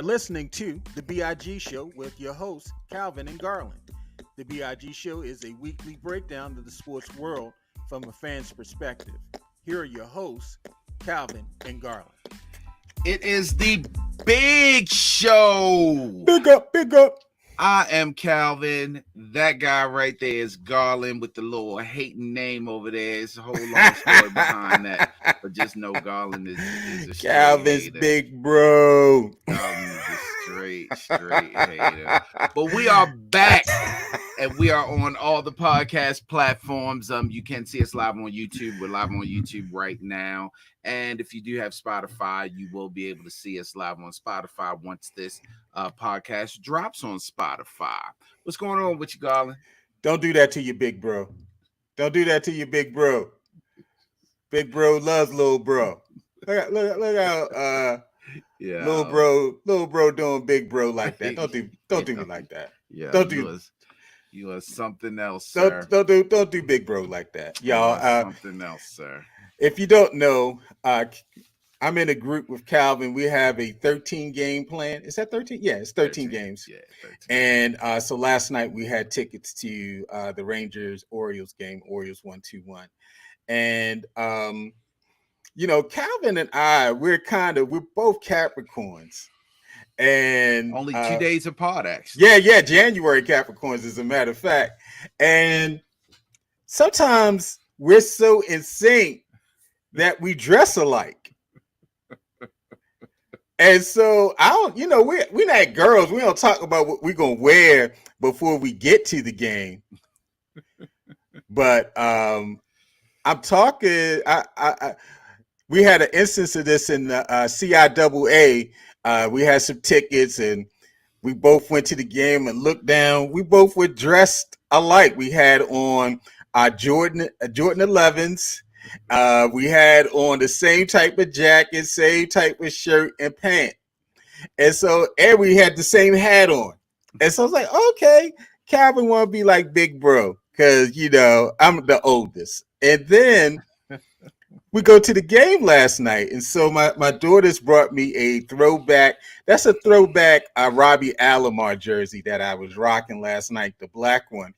Listening to the B.I.G show with your hosts, Calvin and Garland. The B.I.G show is a weekly breakdown of the sports world from a fan's perspective. Here are your hosts, Calvin and Garland. It is the big show. Big up, big up. I am Calvin. That guy right there is Garland with the little hating name over there. It's a whole long story behind that. But just know Garland is a straight Calvin's hater. big bro. Garland is a straight hater. But we are back. And we are on all the podcast platforms. You can see us live on YouTube. We're live on YouTube right now. And if you do have Spotify, you will be able to see us live on Spotify once this podcast drops on Spotify. What's going on with you, Garland? Don't do that to your big bro. Don't do that to your big bro. Big bro loves little bro. Look how little bro doing big bro like that. Don't do me like that. Yeah, don't do. You are something else, sir. Don't do big bro like that, y'all. Something else, sir. If you don't know, I'm in a group with Calvin. We have a 13-game plan. Is that 13? Yeah, it's 13 games. Yeah, 13. And so last night we had tickets to the Rangers Orioles game. Orioles won 2-1. And Calvin and I, we're both Capricorns. And only 2 days apart, actually. Yeah, January Capricorns, as a matter of fact. And sometimes we're so in sync that we dress alike. And so we're not girls. We don't talk about what we're gonna wear before we get to the game. But I'm talking. We had an instance of this in the CIAA. We had some tickets, and we both went to the game and looked down. We both were dressed alike. We had on Jordan 11s. We had on the same type of jacket, same type of shirt and pant. And we had the same hat on. And so I was like, okay, Calvin want to be like big bro because, I'm the oldest. And then we go to the game last night. And so my daughters brought me a throwback. That's a throwback Robbie Alomar jersey that I was rocking last night, the black one.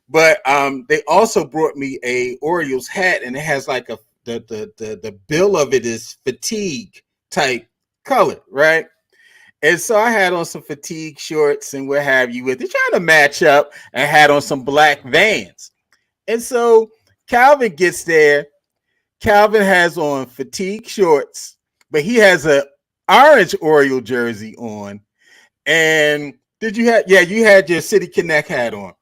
But they also brought me a Orioles hat, and it has like the bill of it is fatigue type color, right? And so I had on some fatigue shorts and what have you with it, trying to match up, and had on some black Vans. And so Calvin gets there. Calvin has on fatigue shorts, but he has an orange Oriole jersey on. And you had your City Connect hat on.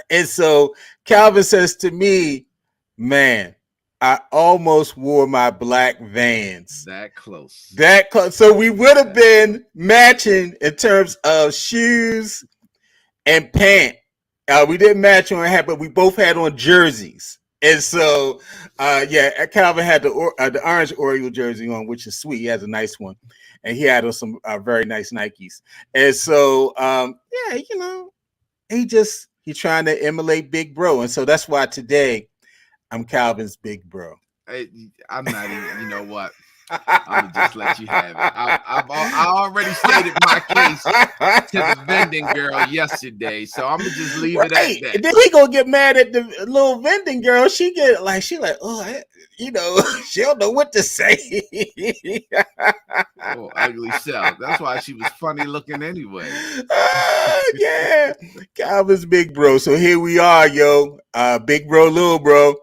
And so Calvin says to me, man, I almost wore my black Vans. That close. So we would have been matching in terms of shoes and pant. We didn't match on hat, but we both had on jerseys. And so, Calvin had the orange Oriole jersey on, which is sweet. He has a nice one. And he had on some very nice Nikes. And so, he's trying to emulate Big Bro. And so that's why today I'm Calvin's Big Bro. I'm not even, you know what? I'm going to just let you have it. I already stated my case to the vending girl yesterday, so I'm going to just leave it at that. And then he going to get mad at the little vending girl. She like, she don't know what to say. Oh, ugly self. That's why she was funny looking anyway. Yeah. Calvin's Big Bro. So here we are, yo. Big Bro, little bro.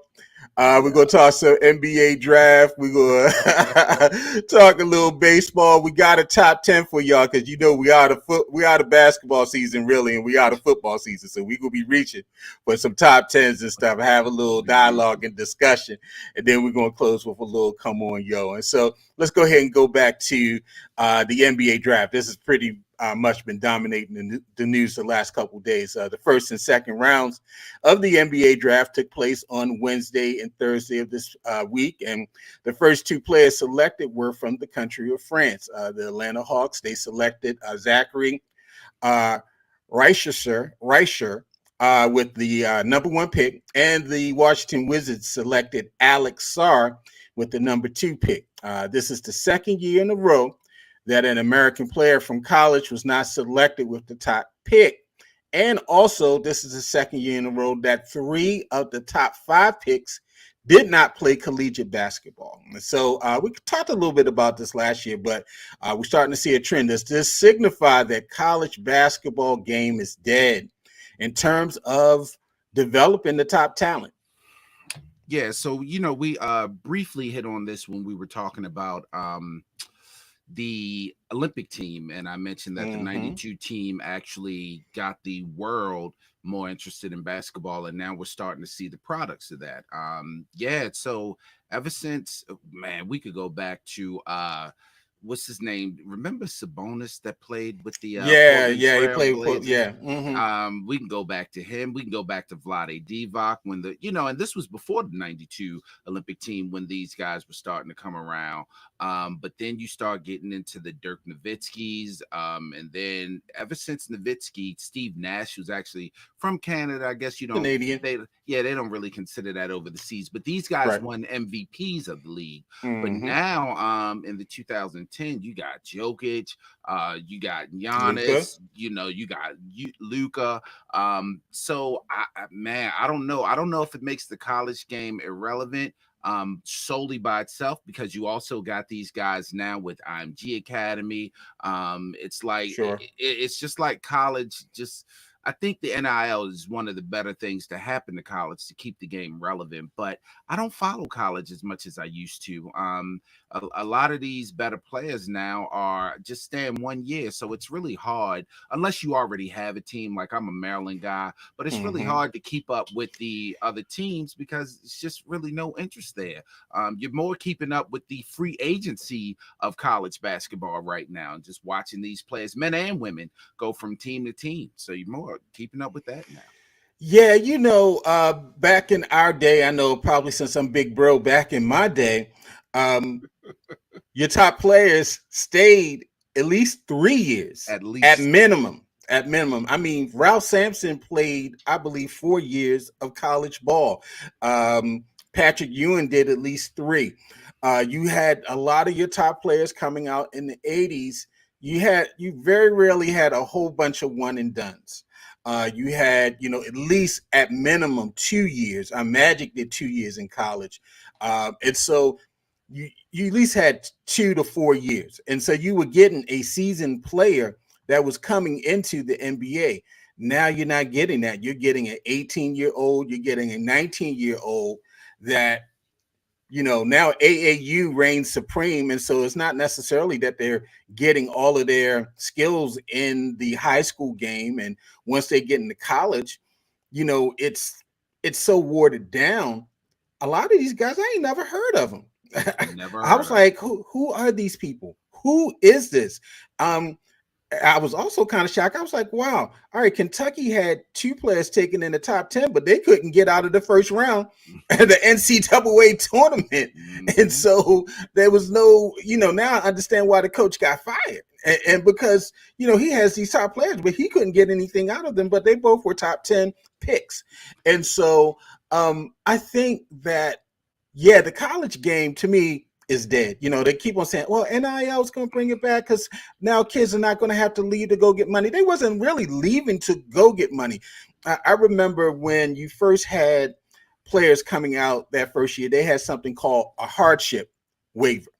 We're going to talk some NBA draft. We're going to talk a little baseball. We got a top 10 for y'all because, we are the basketball season, really, and we are the football season. So we're going to be reaching for some top 10s and stuff, have a little dialogue and discussion. And then we're going to close with a little come on, yo. And so let's go ahead and go back to the NBA draft. This has pretty much been dominating the news the last couple of days. The first and second rounds of the NBA draft took place on Wednesday and Thursday of this week. And the first two players selected were from the country of France. The Atlanta Hawks, they selected Zachary Reicher with the number one pick. And the Washington Wizards selected Alex Sarr with the number 2 pick. This is the second year in a row that an American player from college was not selected with the top pick. And also, this is the second year in a row that 3 of the top 5 picks did not play collegiate basketball. And so we talked a little bit about this last year, but we're starting to see a trend. Does this signify that college basketball game is dead in terms of developing the top talent? Yeah, so we briefly hit on this when we were talking about the Olympic team, and I mentioned that the Mm-hmm. 92 team actually got the world more interested in basketball, and now we're starting to see the products of that. Yeah, so ever since, man, we could go back to what's his name? Remember Sabonis that played with the Yeah, Portland yeah, he Trail played with, Blazers? yeah. Mm-hmm. We can go back to him. We can go back to Vlade Divac when and this was before the 92 Olympic team when these guys were starting to come around. But then you start getting into the Dirk Nowitzkis. And then ever since Nowitzki, Steve Nash, who's actually from Canada, I guess Canadian. they don't really consider that over the seas, but these guys Right. won MVPs of the league. But Mm-hmm. now, in the 2010, you got Jokic, you got Luca. Giannis, you got Luca. So man, I don't know. I don't know if it makes the college game irrelevant solely by itself, because you also got these guys now with IMG Academy. It's like Sure. it's just like college. Just I think the NIL is one of the better things to happen to college to keep the game relevant. But I don't follow college as much as I used to. A lot of these better players now are just staying 1 year, so it's really hard unless you already have a team. Like I'm a Maryland guy, but it's really Mm-hmm. hard to keep up with the other teams because it's just really no interest there. You're more keeping up with the free agency of college basketball right now, and just watching these players, men and women, go from team to team. So you're more keeping up with that now. Yeah, back in our day, I know probably since I'm big bro, back in my day, um, your top players stayed at least 3 years At at least minimum. At minimum. I mean, Ralph Sampson played, I believe, 4 years of college ball. Patrick Ewing did at least three. You had a lot of your top players coming out in the 80s. You very rarely had a whole bunch of one and dones. You had, at least at minimum 2 years. Magic did 2 years in college. And so you at least had 2 to 4 years. And so you were getting a seasoned player that was coming into the NBA. Now you're not getting that. You're getting an 18-year-old, you're getting a 19-year-old that, now AAU reigns supreme. And so it's not necessarily that they're getting all of their skills in the high school game. And once they get into college, it's so watered down. A lot of these guys, I ain't never heard of them. never I heard was of like, who are these people? Who is this? Um, I was also kind of shocked. I was like, wow, all right, Kentucky had 2 players taken in the top 10, but they couldn't get out of the first round of the NCAA tournament. And them. so there was no, now I understand why the coach got fired. And because, he has these top players, but he couldn't get anything out of them, but they both were top 10 picks. And so I think that, yeah, the college game to me is dead. They keep on saying, well, NIL is going to bring it back because now kids are not going to have to leave to go get money. They wasn't really leaving to go get money. I remember when you first had players coming out that first year, they had something called a hardship waiver.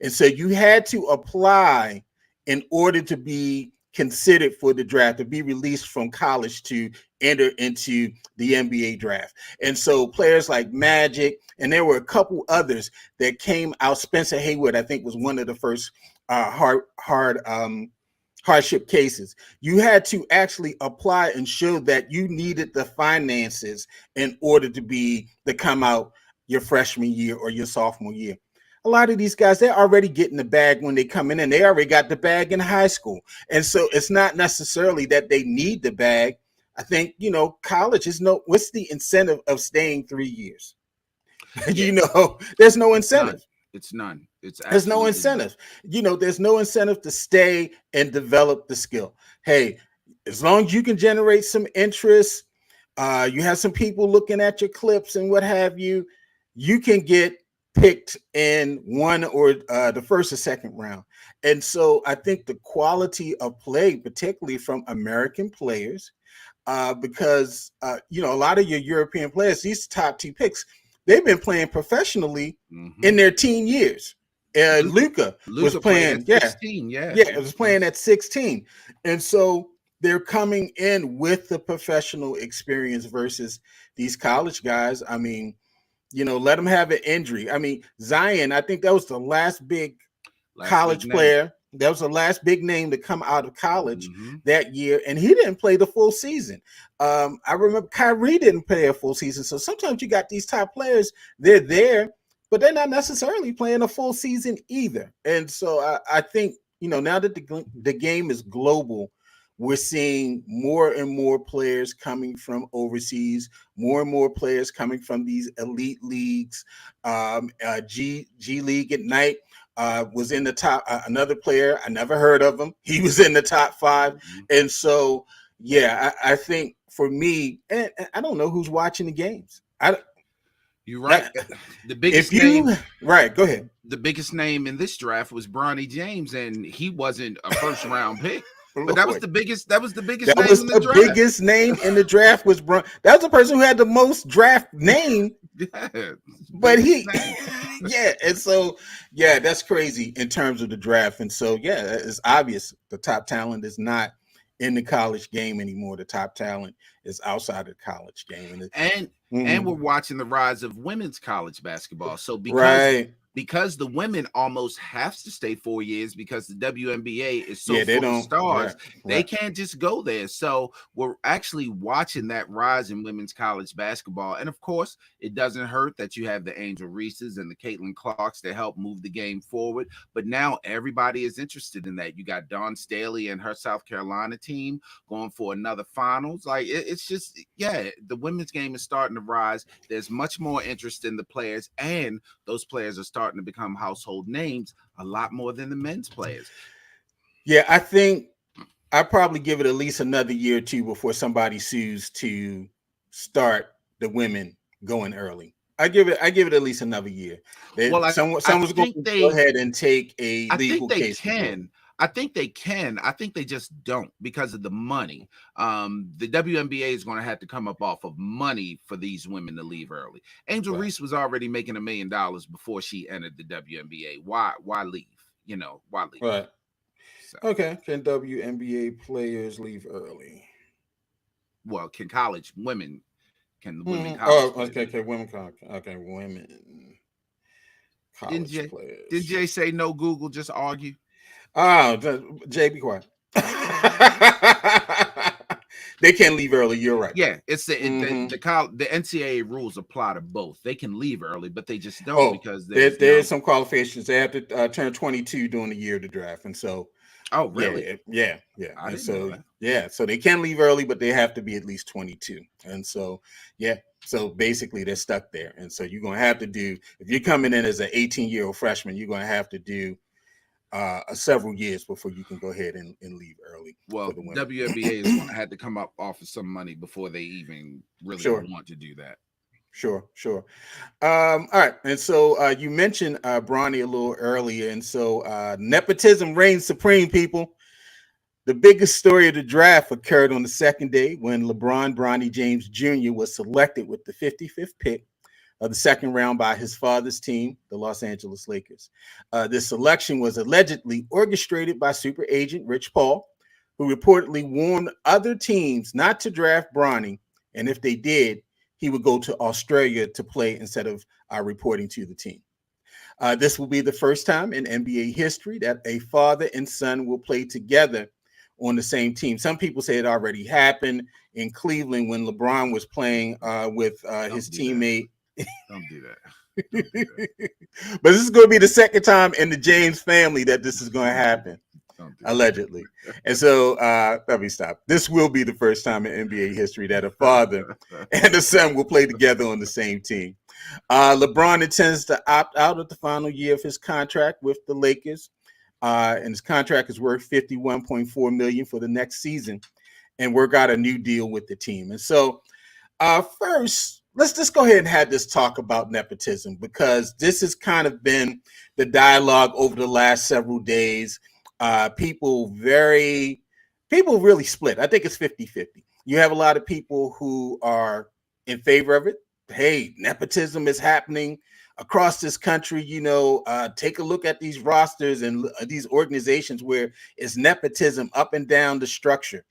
And so you had to apply in order to be considered for the draft, to be released from college to enter into the NBA draft. And so players like Magic, and there were a couple others that came out. Spencer Haywood, I think, was one of the first hardship cases. You had to actually apply and show that you needed the finances in order to come out your freshman year or your sophomore year. A lot of these guys, they're already getting the bag when they come in, and they already got the bag in high school. And so it's not necessarily that they need the bag. I think, college is what's the incentive of staying 3 years? Yeah, There's no it's none. incentive. It's none. It's There's no absolutely none. incentive. There's no incentive to stay and develop the skill. Hey, as long as you can generate some interest, you have some people looking at your clips and what have you, you can get picked in one or the first or second round. And so I think the quality of play, particularly from American players, because a lot of your European players, these top two picks, they've been playing professionally in their teen years. Luca was Luca played playing, at 16. Yeah. it was playing at 16, and so they're coming in with the professional experience versus these college guys. I mean, let them have an injury. I mean, Zion, I think that was the last big college player. That was the last big name to come out of college that year, and he didn't play the full season. I remember Kyrie didn't play a full season. So sometimes you got these top players, they're there, but they're not necessarily playing a full season either. And so I think, now that the game is global, we're seeing more and more players coming from overseas, more and more players coming from these elite leagues. G League at night was in the top. Another player, I never heard of him. He was in the top 5. And so, I think for me, and I don't know who's watching the games. You're right. The biggest right, go ahead. The biggest name in this draft was Bronny James, and he wasn't a first round pick. But that was the biggest. That was the biggest. That was the biggest name in the draft. Was Bron? That was the person who had the most draft name. Yeah, but and so that's crazy in terms of the draft. And so it's obvious the top talent is not in the college game anymore. The top talent is outside of the college game, and we're watching the rise of women's college basketball. So because the women almost have to stay 4 years because the WNBA is so full of stars, they can't just go there. So we're actually watching that rise in women's college basketball. And of course, it doesn't hurt that you have the Angel Reeses and the Caitlin Clarks to help move the game forward. But now everybody is interested in that. You got Dawn Staley and her South Carolina team going for another finals. Like it's just, the women's game is starting to rise. There's much more interest in the players, and those players are starting to become household names a lot more than the men's players. Yeah, I think I probably give it at least another year or two before somebody sues to start the women going early. I give it at least another year. Someone's going to go ahead and take a legal case. I think they can. I think they just don't because of the money. The WNBA is going to have to come up off of money for these women to leave early. Angel Reese was already making $1 million before she entered the WNBA. Why leave? Why leave? Right. So. Okay. Can WNBA players leave early? Well, can college women? Can the women college? Okay. Women college. Okay, women college players. Did Jay say no Google? Just argue. Oh, Jay, be quiet. They can't leave early. You're right. Yeah, it's the NCAA rules apply to both. They can leave early, but they just don't because there's some qualifications. They have to turn 22 during the year of the draft, and so. Oh, really? Yeah. I didn't know that. So they can leave early, but they have to be at least 22, and so so basically they're stuck there, and so you're gonna have to do if you're coming in as an 18-year-old freshman, you're gonna have to do. Several years before you can go ahead and leave early. Well, WNBA is going to have to come up off of some money before they even really want to do that. Sure. All right. And so you mentioned Bronny a little earlier. And so nepotism reigns supreme, people. The biggest story of the draft occurred on the second day when Bronny James Jr. was selected with the 55th pick of the second round by his father's team, the Los Angeles Lakers. This selection was allegedly orchestrated by super agent Rich Paul, who reportedly warned other teams not to draft Bronny, and if they did, he would go to Australia to play instead of reporting to the team. This will be the first time in NBA history that a father and son will play together on the same team. Some people say it already happened in Cleveland when LeBron was playing with his teammate. Don't do that. But this is going to be the second time in the James family that this is going to happen, allegedly. And so, let me stop. This will be the first time in NBA history that a father and a son will play together on the same team. LeBron intends to opt out of the final year of his contract with the Lakers, and his contract is worth $51.4 million for the next season, and work out a new deal with the team. And so, first, let's just go ahead and have this talk about nepotism, because this has kind of been the dialogue over the last several days. People really split. I think it's 50-50. You have a lot of people who are in favor of it. Hey, nepotism is happening across this country. Take a look at these rosters and these organizations where it's nepotism up and down the structure.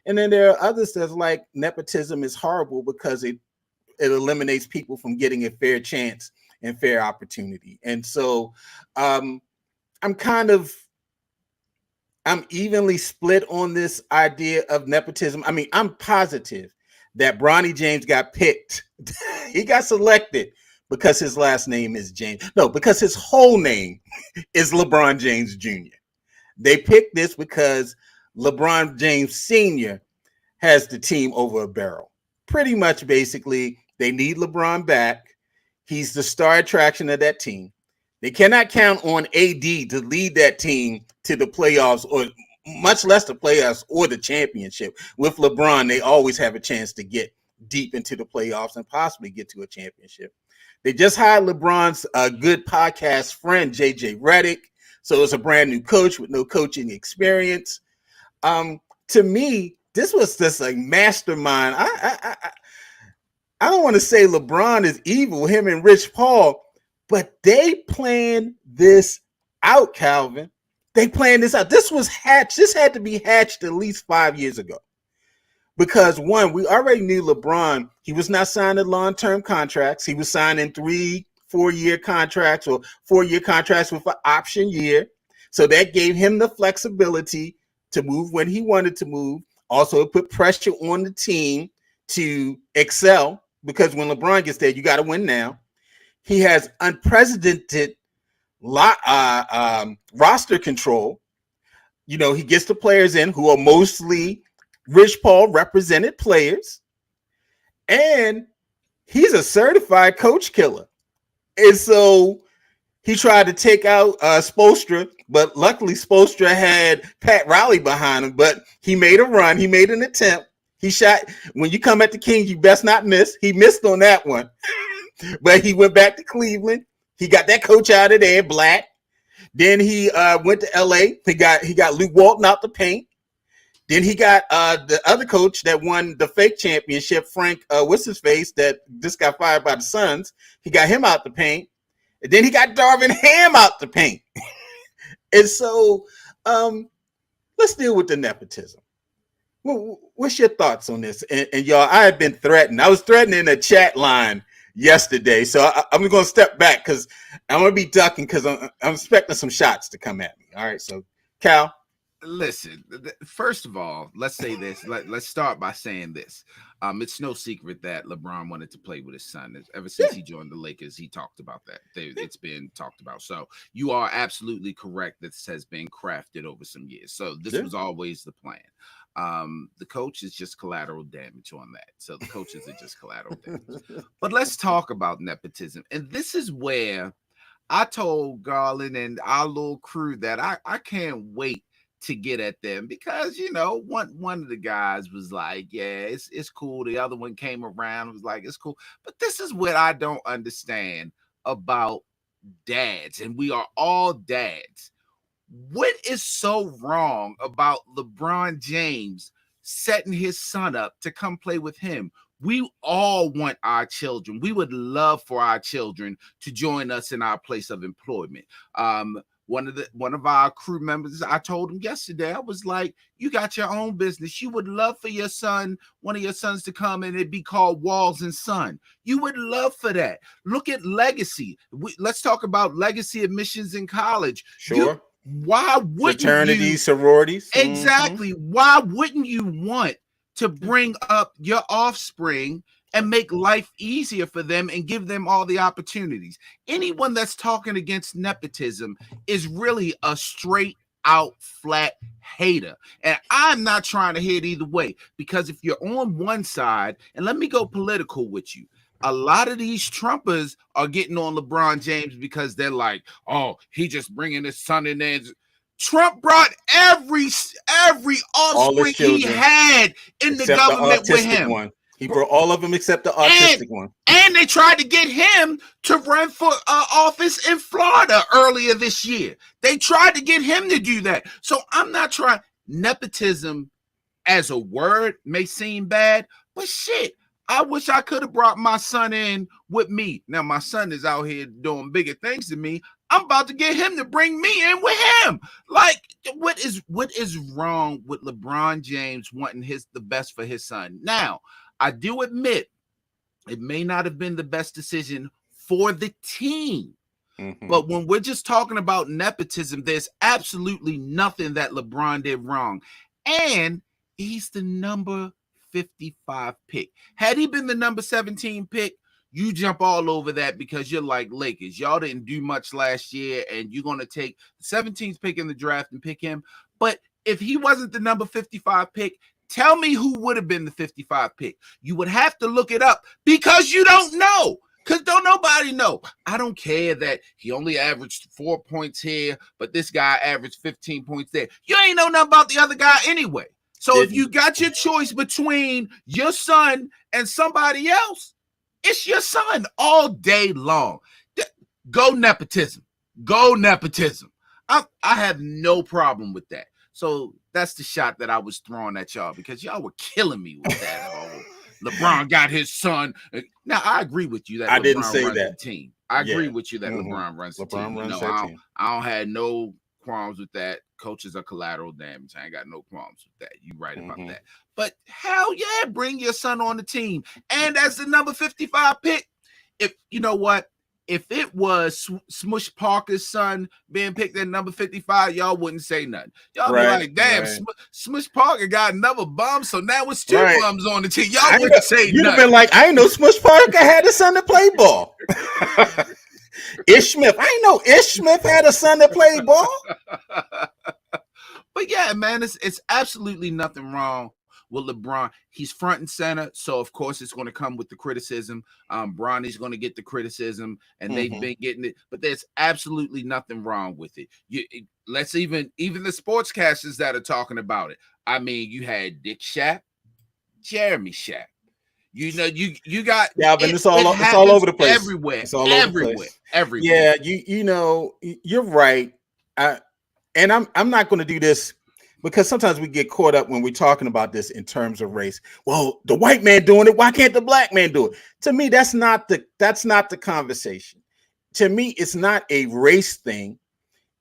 And then there are others that's like, nepotism is horrible because it eliminates people from getting a fair chance and fair opportunity. And so I'm evenly split on this idea of nepotism. I mean, I'm positive that Bronny James got picked. He got selected because his last name is James. No, because his whole name is LeBron James Jr. They picked this because LeBron James Sr. has the team over a barrel. Pretty much, basically, they need LeBron back. He's the star attraction of that team. They cannot count on AD to lead that team to the playoffs, or much less the playoffs or the championship. With LeBron, they always have a chance to get deep into the playoffs and possibly get to a championship. They just hired LeBron's good podcast friend, JJ Redick. So it's a brand new coach with no coaching experience. To me, this was just a mastermind. I don't want to say LeBron is evil, him and Rich Paul, but they planned this out, Calvin. They planned this out. This was hatched. This had to be hatched at least 5 years ago. Because one, we already knew LeBron, he was not signing long-term contracts. He was signing 3-4-year contracts, or 4-year contracts with an option year. So that gave him the flexibility to move when he wanted to move. Also, it put pressure on the team to excel, because when LeBron gets there, you got to win now. He has unprecedented roster control. He gets the players in who are mostly Rich Paul represented players, and he's a certified coach killer. And so he tried to take out Spoelstra, but luckily Spoelstra had Pat Riley behind him, but he made a run. He made an attempt. He shot. When you come at the Kings, you best not miss. He missed on that one, but he went back to Cleveland. He got that coach out of there, Black. Then he went to LA. He got Luke Walton out the paint. Then he got the other coach that won the fake championship, Frank, what's his face, that just got fired by the Suns. He got him out the paint. And then he got Darvin Ham out the paint. And so let's deal with the nepotism. What's your thoughts on this? And y'all, I have been threatened. I was threatened in a chat line yesterday. So I'm going to step back because I'm going to be ducking, because I'm expecting some shots to come at me. All right. So, Cal. Listen, first of all, let's say this. Let's start by saying this. It's no secret that LeBron wanted to play with his son. Ever since he joined the Lakers, he talked about that. It's been talked about. So you are absolutely correct. This has been crafted over some years. So this was always the plan. The coach is just collateral damage on that. So the coaches are just collateral damage. But let's talk about nepotism. And this is where I told Garland and our little crew that I can't wait to get at them, because one of the guys was like, yeah, it's cool. The other one came around and was like, it's cool. But this is what I don't understand about dads, and we are all dads. What is so wrong about LeBron James setting his son up to come play with him? We all want our children. We would love for our children to join us in our place of employment. One of our crew members, I told him yesterday, I was like, you got your own business. You would love for your son, one of your sons, to come and it'd be called Walls and Son. You would love for that. Look at legacy. Let's talk about legacy admissions in college. Sure. Why wouldn't fraternities, sororities? Exactly. Mm-hmm. Why wouldn't you want to bring up your offspring and make life easier for them and give them all the opportunities? Anyone that's talking against nepotism is really a straight out flat hater. And I'm not trying to hit either way, because if you're on one side, and let me go political with you, a lot of these Trumpers are getting on LeBron James because they're like, oh, he just bringing his son in there. Trump brought every offspring he had in the government with him. He brought all of them except the autistic one. they tried to get him to run for office in Florida earlier this year. They tried to get him to do that. So I'm not trying. Nepotism as a word may seem bad, but shit, I wish I could have brought my son in with me. Now my son is out here doing bigger things than me. I'm about to get him to bring me in with him. Like, what is wrong with LeBron James wanting the best for his son? Now, I do admit it may not have been the best decision for the team. Mm-hmm. But when we're just talking about nepotism, there's absolutely nothing that LeBron did wrong. And he's the number 55 pick. Had he been the number 17 pick, you jump all over that because you're like Lakers. Y'all didn't do much last year, and you're going to take the 17th pick in the draft and pick him. But if he wasn't the number 55 pick, tell me who would have been the 55 pick. You would have to look it up because you don't know. Because don't nobody know. I don't care that he only averaged 4 points here, but this guy averaged 15 points there. You ain't know nothing about the other guy anyway. So if you got your choice between your son and somebody else, it's your son all day long. Go nepotism. Go nepotism. I have no problem with that. So that's the shot that I was throwing at y'all because y'all were killing me with that whole LeBron got his son. Now I agree with you that I LeBron didn't say runs that. the team. I agree with you that LeBron runs the team. Runs that team. I don't have no qualms with that. Coaches are collateral damage. I ain't got no qualms with that. You right about that. But hell yeah, bring your son on the team. And as the number 55 pick, if you know what, if it was Smush Parker's son being picked at number 55, y'all wouldn't say nothing. Y'all be like, damn, Smush Parker got another bum, so now it's two bums on the team. Y'all wouldn't say nothing. You'd have been like, I ain't know Smush Parker had a son to play ball. Ish Smith. I ain't know Ish Smith had a son that played ball. But yeah, man, it's absolutely nothing wrong with LeBron. He's front and center, so of course it's going to come with the criticism. Bronny's going to get the criticism, and they've been getting it. But there's absolutely nothing wrong with it. Let's even the sportscasters that are talking about it. I mean, you had Dick Shapp, Jeremy Shapp. You know, you got Calvin. It's all over the place. Everywhere. It's all over the place. Everywhere. Yeah, you know, you're right. And I'm not going to do this because sometimes we get caught up when we're talking about this in terms of race. Well, the white man doing it, why can't the black man do it? To me, that's not the conversation. To me, it's not a race thing.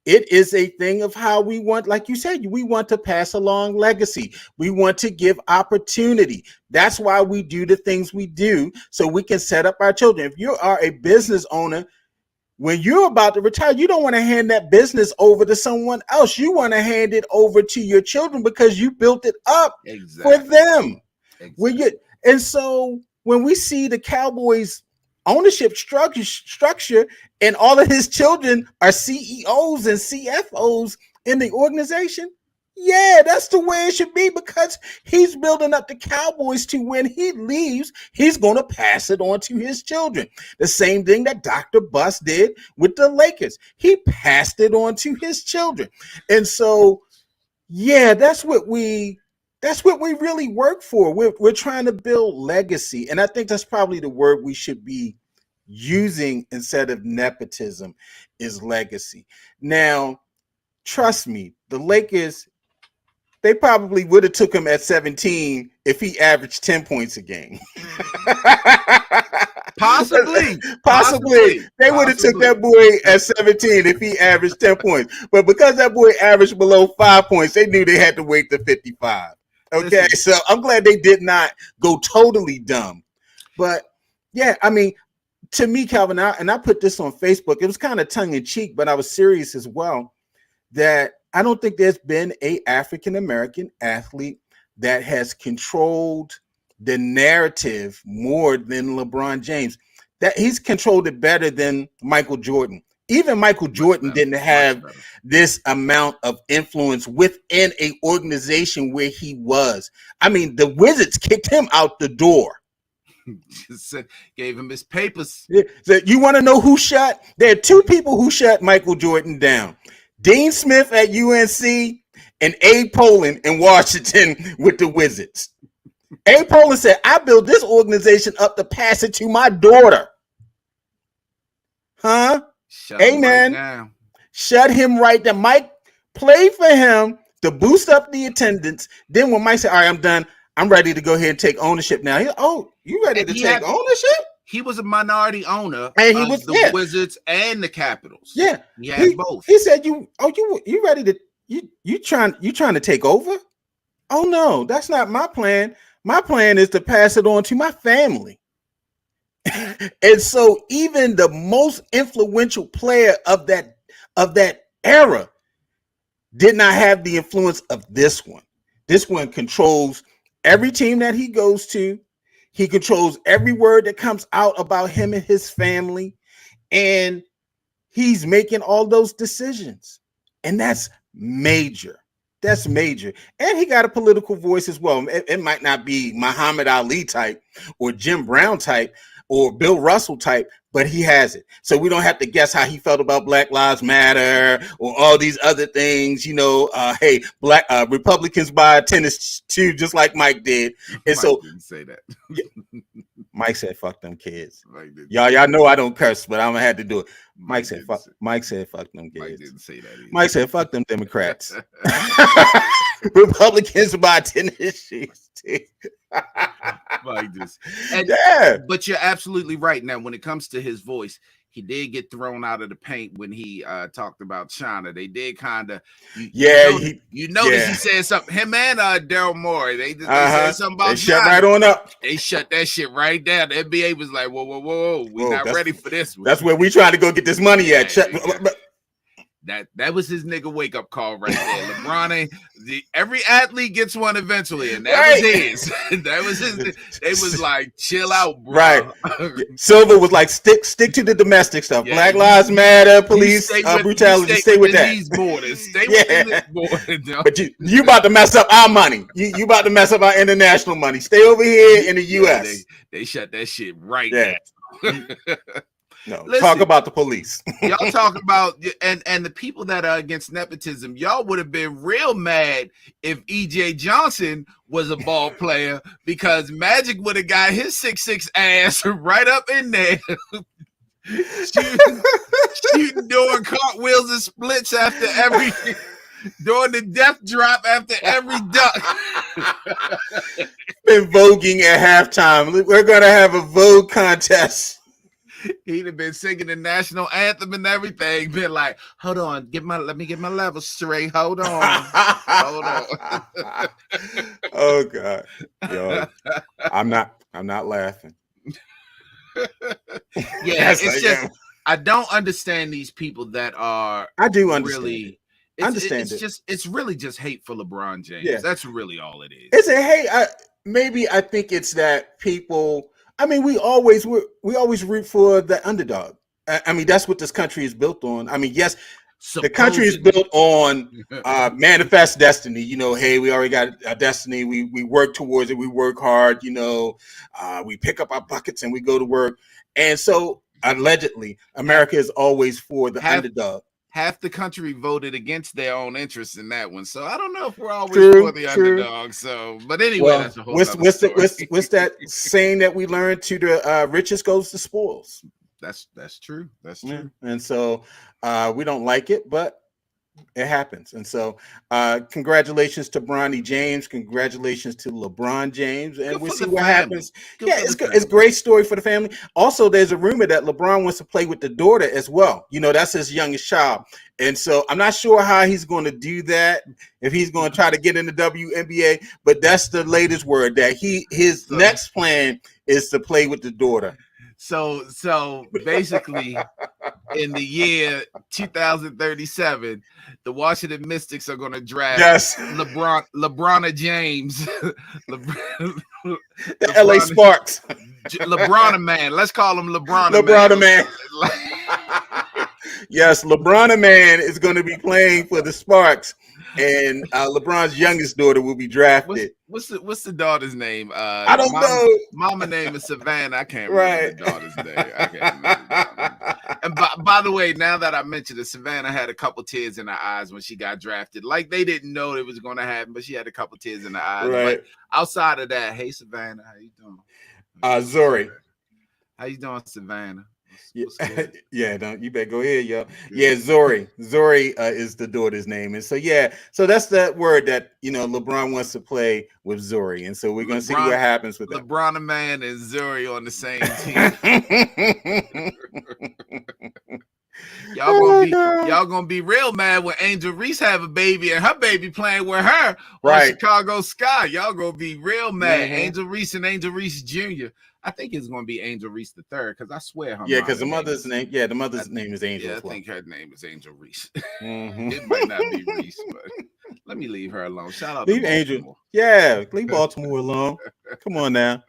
It is a thing of how we want, like you said, we want to pass along legacy. We want to give opportunity. That's why we do the things we do, so we can set up our children. If you are a business owner, when you're about to retire, you don't want to hand that business over to someone else. You want to hand it over to your children because you built it up for them. And so when we see the Cowboys ownership structure and all of his children are CEOs and CFOs in the organization, yeah, that's the way it should be because he's building up the Cowboys to when he leaves, he's going to pass it on to his children. The same thing that Dr. Buss did with the Lakers. He passed it on to his children. And so, yeah, that's what we really work for. We're trying to build legacy. And I think that's probably the word we should be using instead of nepotism is legacy. Now, trust me, the Lakers, they probably would have took him at 17 if he averaged 10 points a game. Possibly. They would have took that boy at 17 if he averaged 10 points. But because that boy averaged below 5 points, they knew they had to wait to 55. Okay, so I'm glad they did not go totally dumb. But yeah, I mean, to me, Calvin, and I put this on Facebook, it was kind of tongue-in-cheek, but I was serious as well, that I don't think there's been an African-American athlete that has controlled the narrative more than LeBron James. That he's controlled it better than Michael Jordan. Even Michael Jordan didn't have this amount of influence within an organization where he was. I mean, the Wizards kicked him out the door. Just gave him his papers. Yeah. So you want to know who shut? There are two people who shut Michael Jordan down. Dean Smith at UNC and Abe Pollin in Washington with the Wizards. A. Poland said, I built this organization up to pass it to my daughter. Huh? Shut him right Amen. down. Shut him right down. Mike played for him to boost up the attendance. Then when Mike said, all right, I'm done, I'm ready to go ahead and take ownership now. You ready to take ownership? He was a minority owner and he of was the Wizards and the Capitals. Yeah. He had both. He said, you ready to you trying to take over? Oh no, that's not my plan. My plan is to pass it on to my family. And so even the most influential player of that era did not have the influence of this one. This one controls every team that he goes to. He controls every word that comes out about him and his family. And he's making all those decisions. And that's major. That's major. And he got a political voice as well. It might not be Muhammad Ali type or Jim Brown type or Bill Russell type, but he has it. So we don't have to guess how he felt about Black Lives Matter or all these other things. Hey, black Republicans buy tennis too, just like Mike did. And Mike didn't say that. Mike said, "Fuck them kids." Y'all know I don't curse, but I'm gonna have to do it. Mike said, "Fuck." Mike said, "Fuck them kids." Mike didn't say that either. Mike said, "Fuck them Democrats." Republicans buy tennis shoes too. Like this. But you're absolutely right. Now, when it comes to his voice, he did get thrown out of the paint when he talked about China. They did kind of, you notice he said something. Him and Daryl Morey, they said something about China. Shut right on up. They shut that shit right down. The NBA was like, whoa, we're not ready for this one. That's where we trying to go get this money at. That was his nigga wake up call right there. LeBron, every athlete gets one eventually, and that was his. That was his. They was like, chill out, bro. Right. Silver was like, stick to the domestic stuff. Yeah. Black Lives Matter, police brutality. Stay with that. These borders. Stay within this border. But you about to mess up our money. You about to mess up our international money. Stay over here in the U.S. They shut that shit right now. No, listen, talk about the police. Y'all talk about and the people that are against nepotism. Y'all would have been real mad if E.J. Johnson was a ball player because Magic would have got his 6'6" ass right up in there, shooting, doing cartwheels and splits after every, doing the death drop after every duck. Been voguing at halftime. We're gonna have a Vogue contest. He'd have been singing the national anthem and everything. Been like, hold on, let me get my level straight. Hold on. Oh God, yo, I'm not laughing. Yeah, it's just I don't understand these people that are. I do understand. Really, it's really just hate for LeBron James. Yeah. That's really all it is. It's a hate. I think it's that people. I mean, we always root for the underdog. I mean, that's what this country is built on. I mean, yes, the country is built on manifest destiny. Hey, we already got a destiny. We work towards it. We work hard. We pick up our buckets and we go to work. And so, allegedly, America is always for the underdog. Half the country voted against their own interests in that one, so I don't know if we're always for the underdog. So, but anyway, that's a whole what's that saying that we learned? To the richest goes the spoils. That's true. That's true. Yeah. And so we don't like it, but it happens. And so congratulations to Bronny James. Congratulations to LeBron James. And we'll see what happens. It's a great story for the family. Also, there's a rumor that LeBron wants to play with the daughter as well. That's his youngest child. And so I'm not sure how he's going to do that, if he's going to try to get in the WNBA, but that's the latest word, that his next plan is to play with the daughter. So basically, in the year 2037, the Washington Mystics are going to draft LeBron James, the LA Sparks, LeBron man. Let's call him LeBron man. Yes, LeBron man is going to be playing for the Sparks, and LeBron's youngest daughter will be drafted. What's the daughter's name? I don't know. Mama name is Savannah. I can't remember the daughter's name. I can't remember. And by the way, now that I mentioned it, Savannah had a couple tears in her eyes when she got drafted. Like they didn't know it was going to happen, but she had a couple tears in her eyes. Right. But outside of that, hey Savannah, how you doing? Zori. How you doing, Savannah? What's Yeah, good? yeah. Don't you better go ahead, yo. Good. Yeah, Zori. Zori is the daughter's name, and so yeah, so that's that word that LeBron wants to play with Zori, and so we're gonna see what happens with that. LeBron man and Zuri on the same team. Y'all gonna be real mad when Angel Reese have a baby and her baby playing with her on Chicago Sky. Y'all gonna be real mad. Angel Reese and Angel Reese Jr. I think it's gonna be Angel Reese the third because I swear her. Yeah, because the mother's name is Angel. Yeah, I think her name is Angel Reese. It might not be Reese, but let me leave her alone. Shout out to Angel. Yeah, leave Baltimore alone. Come on now,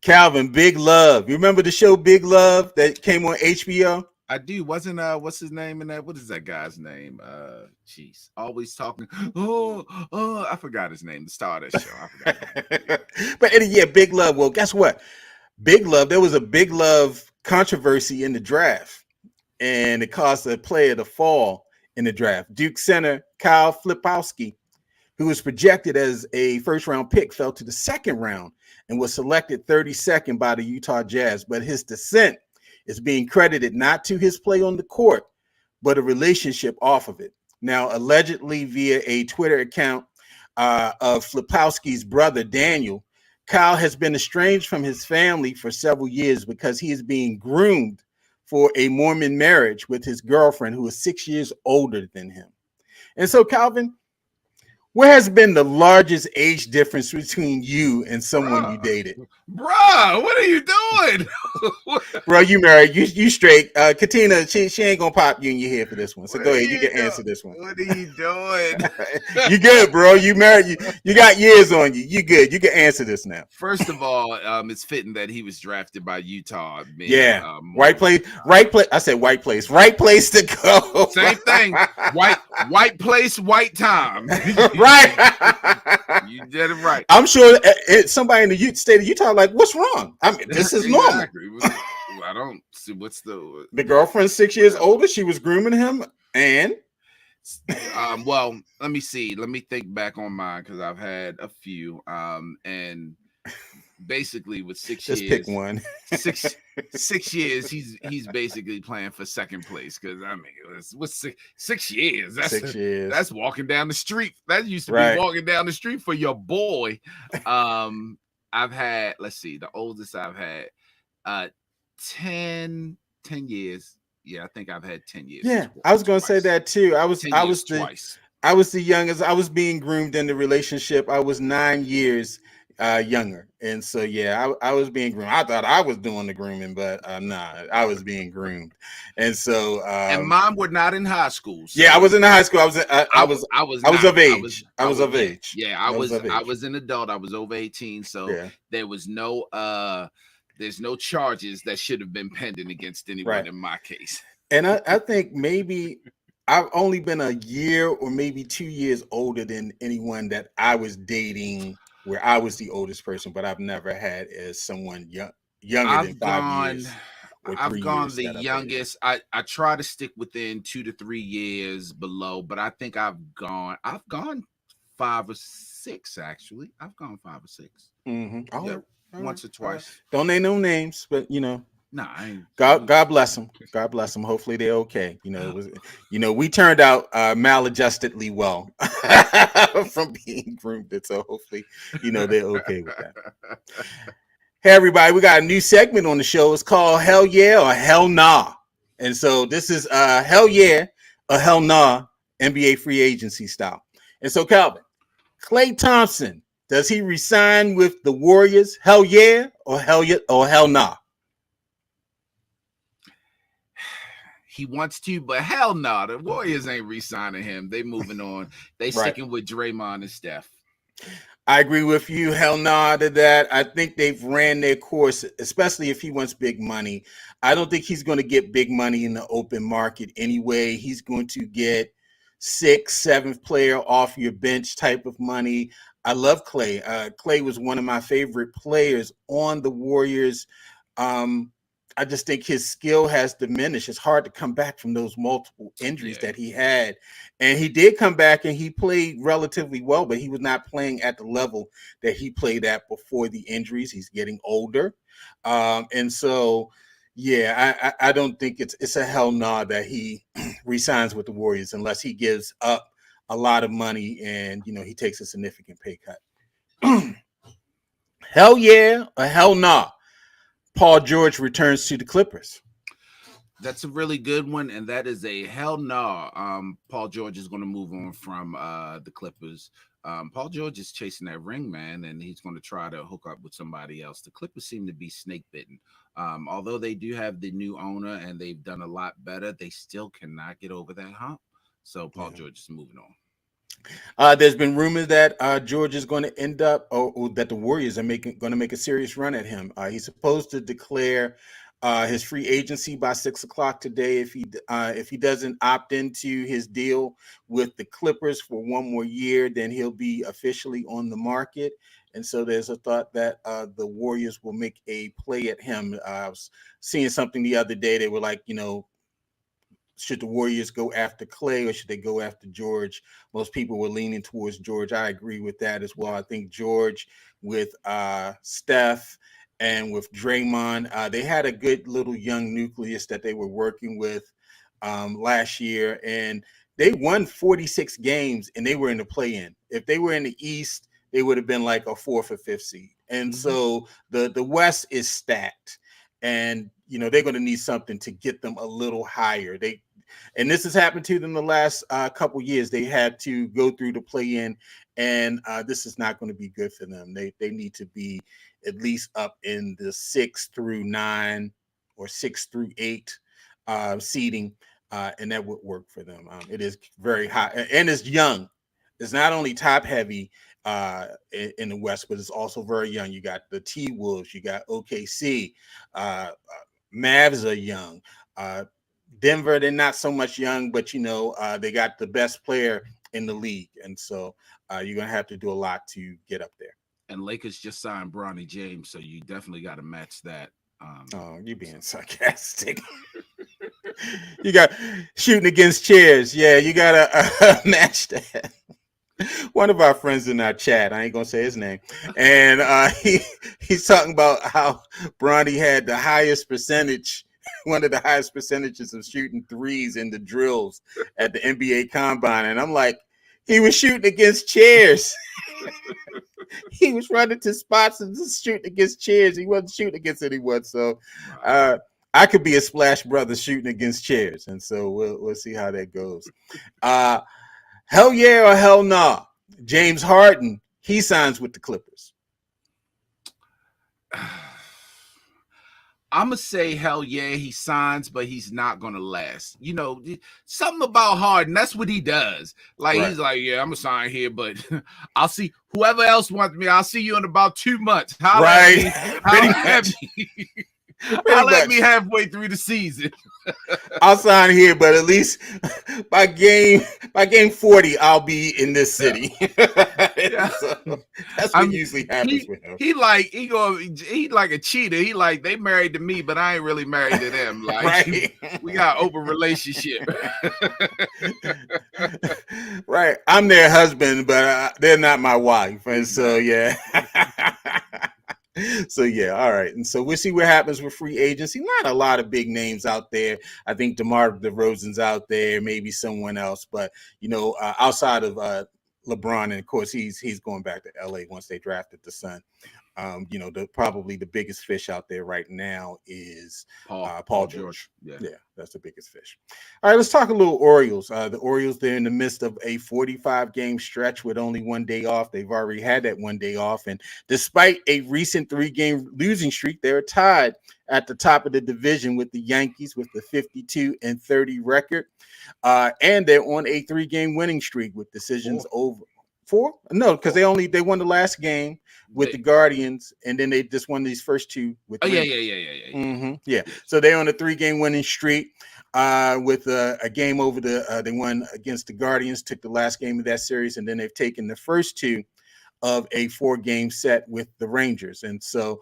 Calvin. Big Love. You remember the show Big Love that came on HBO? I do. Wasn't what's his name in that? What is that guy's name? Jeez, always talking. I forgot his name. The star of that show. I forgot. But yeah, Big Love. Well, guess what? Big Love. There was a Big Love controversy in the draft, and it caused a player to fall in the draft. Duke center Kyle Flipowski, who was projected as a first-round pick, fell to the second round and was selected 32nd by the Utah Jazz. But his descent is being credited not to his play on the court, but a relationship off of it. Now, allegedly via a Twitter account of Flipowski's brother, Daniel, Kyle has been estranged from his family for several years because he is being groomed for a Mormon marriage with his girlfriend, who is 6 years older than him. And so, Calvin, what has been the largest age difference between you and someone you dated? Bruh, what are you doing? Bro, you married. You straight. Katina, she ain't gonna pop you in your head for this one. So go ahead. You can answer this one. What are you doing? You good, bro. You married. You got years on you. You good. You can answer this now. First of all, it's fitting that he was drafted by Utah. Yeah. Right place. Right place. I said white place. Right place to go. Same thing. White place, white time. Right. You did it right. I'm sure somebody in the state of Utah like, what's wrong? I mean, this is normal. I don't see what's the girlfriend's 6 years older. She was grooming him, and well, let me see. Let me think back on mine because I've had a few. And basically with 6 years, just pick one. 6 years, he's basically playing for second place because I mean, what's 6 years? That's 6 years. That's walking down the street. That used to be walking down the street for your boy. I've had, let's see, the oldest I've had, 10 years. Yeah, I think I've had 10 years. Yeah, I was gonna say that too. I was the youngest. I was being groomed in the relationship. I was 9 years younger, and so yeah, I was being groomed. I thought I was doing the grooming, but nah, I was being groomed, and so and mine were not in high school. So yeah, I was in the high school. I was of age. I was of age. Yeah, I was an adult. I was over 18, so there was no there's no charges that should have been pending against anyone in my case. And I think maybe I've only been a year or maybe 2 years older than anyone that I was dating where I was the oldest person, but I've never had as someone younger than 5 years. I've gone the youngest. I try to stick within 2 to 3 years below, but I think I've gone 5 or 6 actually. I've gone 5 or 6. Mm-hmm. Yep. Once or twice. Don't name no names, but Nah, I ain't. God bless them. God bless them. Hopefully they're okay. We turned out maladjustedly well from being groomed, so hopefully, they're okay with that. Hey everybody, we got a new segment on the show. It's called Hell Yeah or Hell Nah, and so this is Hell Yeah or Hell Nah, NBA free agency style. And so Calvin, Klay Thompson. Does he resign with the Warriors? Hell yeah or hell nah? He wants to, but hell no. Nah. The Warriors ain't re-signing him. They moving on. They sticking with Draymond and Steph. I agree with you. Hell nah to that. I think they've ran their course, especially if he wants big money. I don't think he's going to get big money in the open market anyway. He's going to get 6th, 7th player off your bench type of money. I love Klay. Klay was one of my favorite players on the Warriors. I just think his skill has diminished. It's hard to come back from those multiple injuries Yeah. that he had. And he did come back and he played relatively well, but he was not playing at the level that he played at before the injuries. He's getting older. And so, yeah, I don't think it's a hell no that he resigns with the Warriors unless he gives up a lot of money and, he takes a significant pay cut. Hell yeah or hell nah. Paul George returns to the Clippers. That's a really good one, and that is a hell no. Paul George is going to move on from the Clippers. Paul George is chasing that ring, man, and he's going to try to hook up with somebody else. The Clippers seem to be snake bitten. Although they do have the new owner and they've done a lot better, they still cannot get over that hump. So Paul Yeah. George is moving on. There's been rumors that George is going to end up, or that the Warriors are going to make a serious run at him. He's supposed to declare his free agency by 6 o'clock today. If he doesn't opt into his deal with the Clippers for one more year, then he'll be officially on the market. And so there's a thought that the Warriors will make a play at him. I was seeing something the other day. They were like, should the Warriors go after Clay or should they go after George? Most people were leaning towards George. I agree with that as well. I think George with Steph and with Draymond, they had a good little young nucleus that they were working with last year, and they won 46 games and they were in the play-in. If they were in the East, they would have been like a fourth or fifth seed. And so the West is stacked, and they're going to need something to get them a little higher. And this has happened to them the last couple years. They had to go through the play-in, and this is not going to be good for them. They need to be at least up in the 6 through 9 or 6 through 8 seeding, and that would work for them. It is very high and it's young. It's not only top heavy in the West, but it's also very young. You got the T Wolves, you got OKC, Mavs are young. Denver, they're not so much young, but they got the best player in the league, and so you're gonna have to do a lot to get up there. And Lakers just signed Bronny James, so you definitely got to match that. Oh, you being sarcastic. You got shooting against chairs. Yeah, you gotta match that. One of our friends in our chat, I ain't gonna say his name, and he's talking about how Bronny had the highest percentage, one of the highest percentages of shooting threes in the drills at the NBA Combine, and I'm like, he was shooting against chairs. He was running to spots and just shooting against chairs. He wasn't shooting against anyone, so I could be a Splash Brothers shooting against chairs, and so we'll see how that goes. Hell yeah or hell nah. James Harden, he signs with the Clippers. I'm gonna say hell yeah, he signs, but he's not gonna last. Something about Harden, that's what he does. Like He's like, yeah, I'm gonna sign here, but I'll see whoever else wants me. I'll see you in about 2 months. Right. I'll let me halfway through the season. I'll sign here, but at least by game 40, I'll be in this city. Yeah. So that's what usually happens with him. He like a cheater. He like, they married to me, but I ain't really married to them. Like right. We got an open relationship. Right. I'm their husband, but they're not my wife. And so yeah. So yeah, all right, and so we'll see what happens with free agency. Not a lot of big names out there. I think DeMar DeRozan's out there, maybe someone else, but outside of LeBron, and of course he's going back to LA once they drafted the son. Probably the biggest fish out there right now is Paul George. Yeah, that's the biggest fish. All right, let's talk a little Orioles. The Orioles, they're in the midst of a 45-game stretch with only one day off. They've already had that one day off, and despite a recent 3-game losing streak, they're tied at the top of the division with the Yankees with the 52-30 record, and they're on a 3-game winning streak with decisions over. 4? No, because they won the last game with the Guardians, and then they just won these first 2 with. Oh yeah. Yeah. So they're on a 3-game winning streak with a game over they won against the Guardians, took the last game of that series, and then they've taken the first 2 of a 4-game set with the Rangers. And so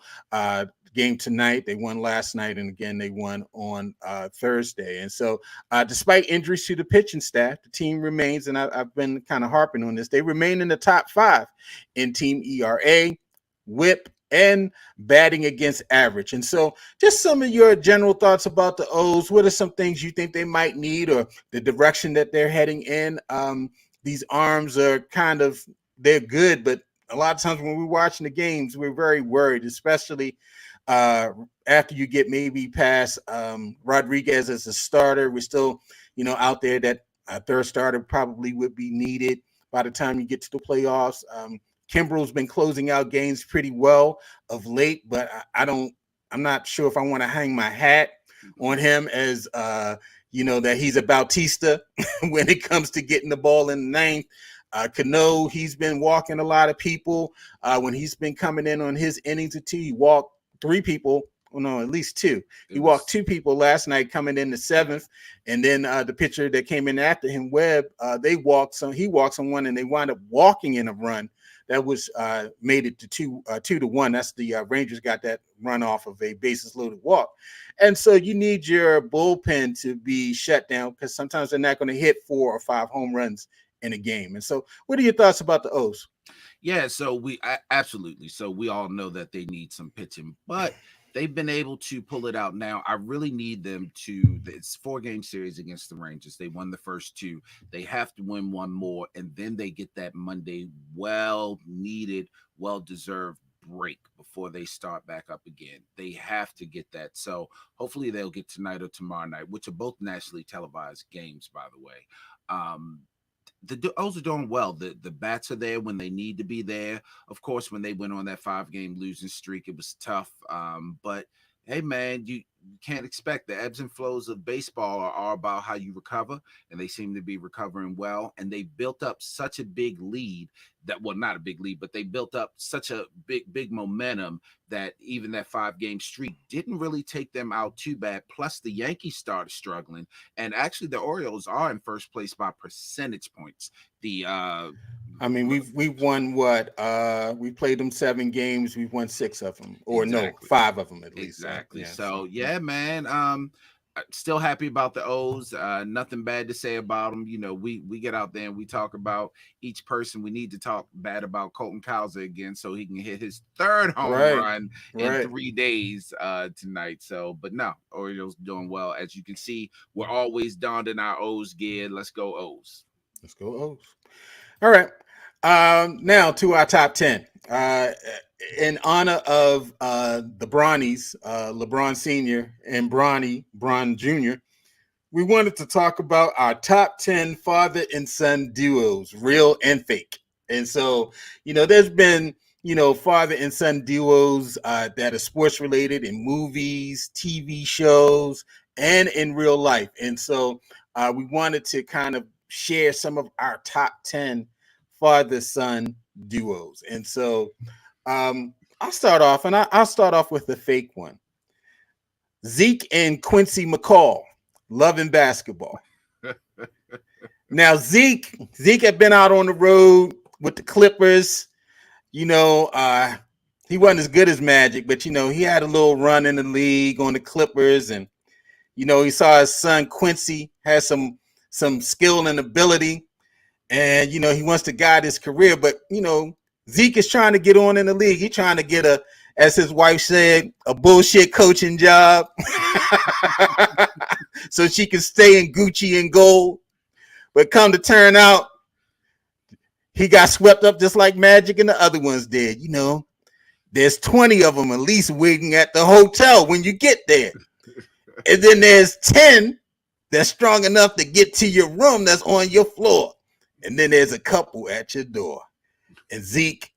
game tonight, they won last night, and again they won on Thursday. And so despite injuries to the pitching staff, the team remains, and I've been kind of harping on this, they remain in the top 5 in team ERA, whip, and batting against average. And so just some of your general thoughts about the O's. What are some things you think they might need, or the direction that they're heading in? These arms are they're good, but a lot of times when we're watching the games, we're very worried, especially after you get maybe past Rodriguez as a starter. We're still, out there that a third starter probably would be needed by the time you get to the playoffs. Kimbrel's been closing out games pretty well of late, but I'm not sure if I want to hang my hat on him as that he's a Bautista when it comes to getting the ball in the ninth. Cano, he's been walking a lot of people. When he's been coming in on his innings or two, he walked 3 people. Well, no, at least 2. He walked 2 people last night coming in the 7th. And then the pitcher that came in after him, Webb, he walked someone, and they wound up walking in a run that was made it to 2-1. That's the Rangers got that run off of a bases loaded walk. And so you need your bullpen to be shut down, because sometimes they're not going to hit 4 or 5 home runs in a game. And so what are your thoughts about the O's? Yeah, so absolutely. So we all know that they need some pitching, but they've been able to pull it out. Now, I really need them to. It's 4-game series against the Rangers. They won the first 2. They have to win one more, and then they get that Monday well-needed, well-deserved break before they start back up again. They have to get that. So hopefully they'll get tonight or tomorrow night, which are both nationally televised games, by the way. The O's are doing well. The bats are there when they need to be there. Of course, when they went on that 5-game losing streak, it was tough. But hey, man, you can't expect the ebbs and flows of baseball are about how you recover, and they seem to be recovering well. And they built up such a big lead not a big lead, but they built up such a big momentum that even that 5-game streak didn't really take them out too bad. Plus, the Yankees started struggling, and actually, the Orioles are in first place by percentage points. We've won what? We played them 7 games. We've won 6 of them, or exactly. no, 5 of them at least. Exactly. So yeah, man. Still happy about the O's. Nothing bad to say about them. We get out there and we talk about each person. We need to talk bad about Colton Cowser again, so he can hit his 3rd home run in 3 days tonight. So, but no, Orioles doing well. As you can see, we're always donned in our O's gear. Let's go O's. Let's go O's. All right. Now to our top 10. In honor of the Bronnies, LeBron Sr. and Bron Jr., we wanted to talk about our top 10 father and son duos, real and fake. And so, there's been, father and son duos that are sports related in movies, TV shows, and in real life. And so we wanted to kind of share some of our top 10 father-son duos. And so I'll start off, and I'll start off with the fake one. Zeke and Quincy McCall, loving basketball. Now, Zeke had been out on the road with the Clippers. He wasn't as good as Magic, but, he had a little run in the league on the Clippers. And, he saw his son Quincy has some skill and ability. And, he wants to guide his career. But, Zeke is trying to get on in the league. He's trying to get as his wife said, a bullshit coaching job so she can stay in Gucci and gold. But come to turn out, he got swept up just like Magic and the other ones did. There's 20 of them at least waiting at the hotel when you get there. And then there's 10 that's strong enough to get to your room that's on your floor. And then there's a couple at your door. And Zeke,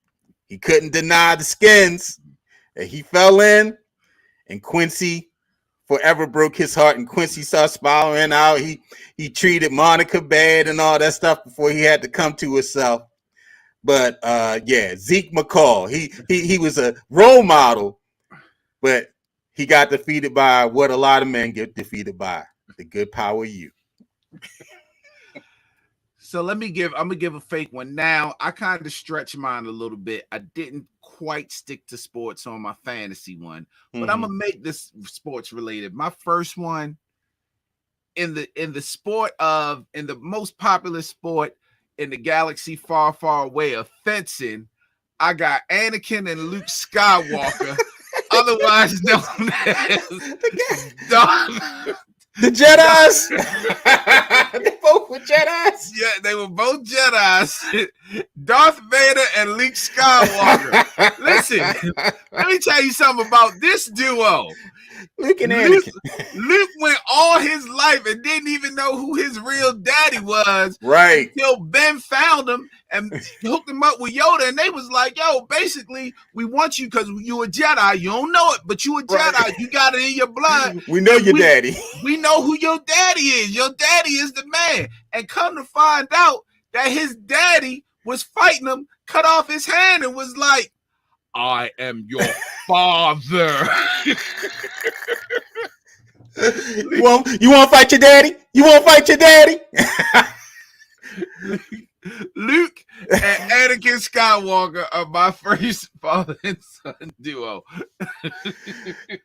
he couldn't deny the skins. And he fell in, and Quincy forever broke his heart. And Quincy started spiraling out. He treated Monica bad and all that stuff before he had to come to himself. But Zeke McCall, he was a role model, but he got defeated by what a lot of men get defeated by, the good power you. So I'm gonna give a fake one. Now I kind of stretch mine a little bit. I didn't quite stick to sports on my fantasy one, but I'm gonna make this sports related. My first one in the most popular sport in the galaxy far, far away of fencing, I got Anakin and Luke Skywalker, otherwise known as the Jedis. They both were Jedis. Yeah, they were both Jedis. Darth Vader and Luke Skywalker. Listen, let me tell you something about this duo. Luke and Anakin. Luke went all his life and didn't even know who his real daddy was. Right. Until Ben found him and hooked him up with Yoda. And they was like, yo, basically, we want you because you a Jedi. You don't know it, but you a Jedi. Right. You got it in your blood. We know your daddy. We know who your daddy is. Your daddy is the man. And come to find out that his daddy was fighting him, cut off his hand, and was like, I am your father. You want to fight your daddy? You want to fight your daddy? Luke and Anakin Skywalker are my first father and son duo.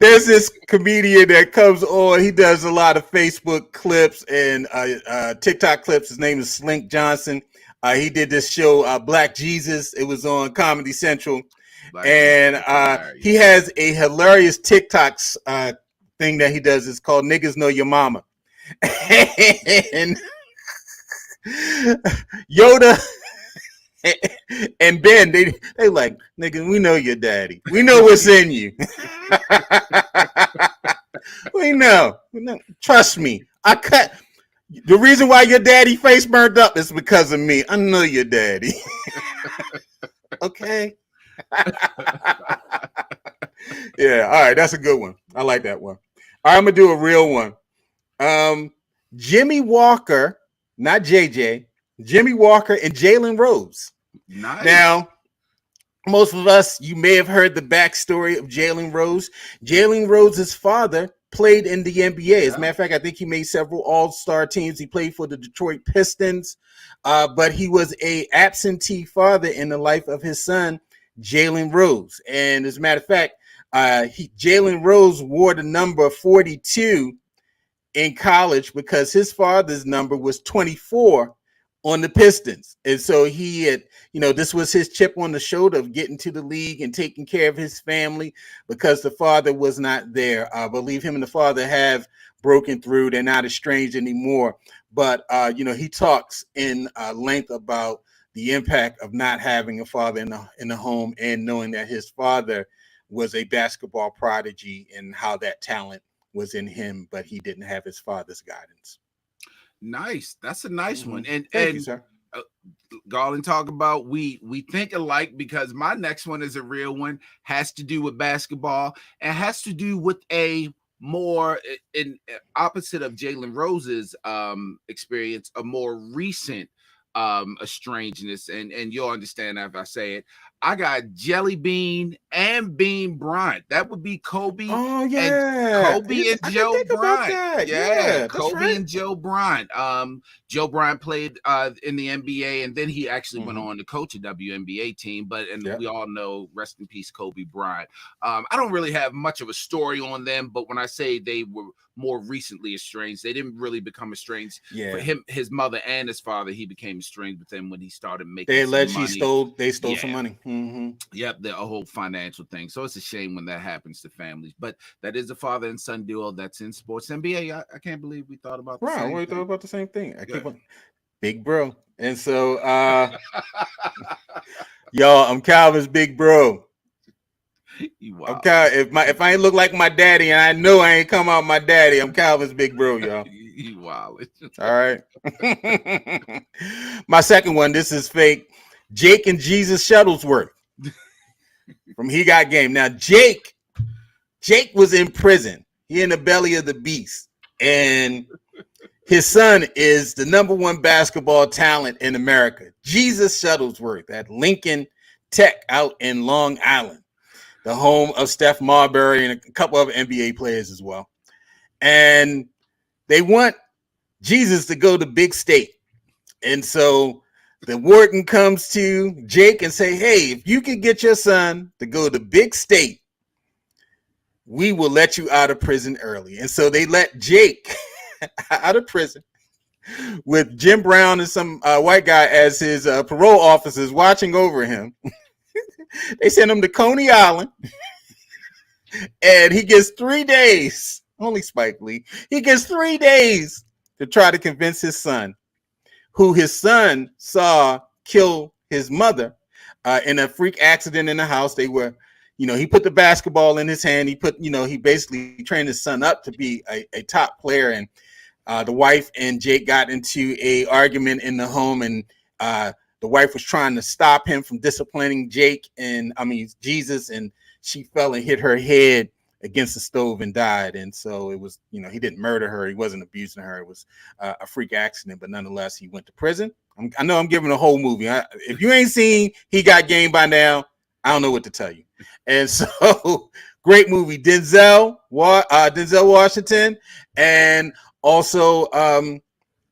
There's this comedian that comes on. He does a lot of Facebook clips and TikTok clips. His name is Slink Johnson. He did this show, Black Jesus. It was on Comedy Central. And he has a hilarious TikTok thing that he does. It's called Niggas Know Your Mama. And Yoda and Ben, they like, nigga, we know your daddy. We know what's in you. We know. Trust me. The reason why your daddy face burned up is because of me. I know your daddy. Okay. Yeah, all right, that's a good one. I like that one. All right, I'm gonna do a real one. Jimmy Walker, not JJ, Jimmy Walker and Jalen Rose. Nice. Now, most of us, you may have heard the backstory of Jalen Rose. Jalen Rose's father played in the NBA. As a matter of fact, I think he made several all-star teams. He played for the Detroit Pistons, but he was an absentee father in the life of his son, Jalen Rose. And as a matter of fact, Jalen Rose wore the number 42 in college because his father's number was 24 on the Pistons. And so he had, this was his chip on the shoulder of getting to the league and taking care of his family because the father was not there. I believe him and the father have broken through. They're not estranged anymore. But, he talks in length about the impact of not having a father in the home and knowing that his father was a basketball prodigy and how that talent was in him, but he didn't have his father's guidance. Nice. That's a nice one. And Thank you, sir. Garland talk about we think alike because my next one is a real one, has to do with basketball and has to do with a more in opposite of Jalen Rose's experience, a more recent estrangedness, and you'll understand if I say it. I got Jelly Bean and Bean Bryant. That would be Kobe. Oh yeah, and Kobe and Joe Bryant. Yeah, Kobe and Joe Bryant. Joe Bryant played in the NBA, and then he actually went on to coach a WNBA team. We all know, rest in peace, Kobe Bryant. I don't really have much of a story on them, but when I say they were more recently estranged, they didn't really become estranged. Yeah. For him, his mother and his father, he became estranged with them when he started making. They allegedly stole some money. Mm-hmm. Yep, a whole financial thing. So it's a shame when that happens to families. But that is a father and son duo that's in sports. NBA, I can't believe we thought about the same thing. We thought about the same thing. I keep on big bro. And so y'all, I'm Calvin's big bro. Okay, if I ain't look like my daddy and I know I ain't come out my daddy, I'm Calvin's big bro, y'all. You wild. All right. My second one, this is fake. Jake and Jesus Shuttlesworth from He Got Game. Now, Jake was in prison. He in the belly of the beast. And his son is the number one basketball talent in America. Jesus Shuttlesworth at Lincoln Tech out in Long Island, the home of Steph Marbury and a couple of NBA players as well. And they want Jesus to go to Big State. And so the warden comes to Jake and say, hey, if you can get your son to go to big state, we will let you out of prison early. And so they let Jake out of prison with Jim Brown and some white guy as his parole officers watching over him. They send him to Coney Island, and he gets 3 days. Only Spike Lee. He gets 3 days to try to convince his son, who his son saw kill his mother in a freak accident in the house. They were, he put the basketball in his hand. He basically trained his son up to be a top player. And the wife and Jake got into a argument in the home, and the wife was trying to stop him from disciplining Jesus, and she fell and hit her head against the stove and died. And so it was, he didn't murder her. He wasn't abusing her. It was a freak accident, but nonetheless, he went to prison. I know I'm giving a whole movie. If you ain't seen He Got Game by now, I don't know what to tell you. And so great movie. Denzel Washington, and also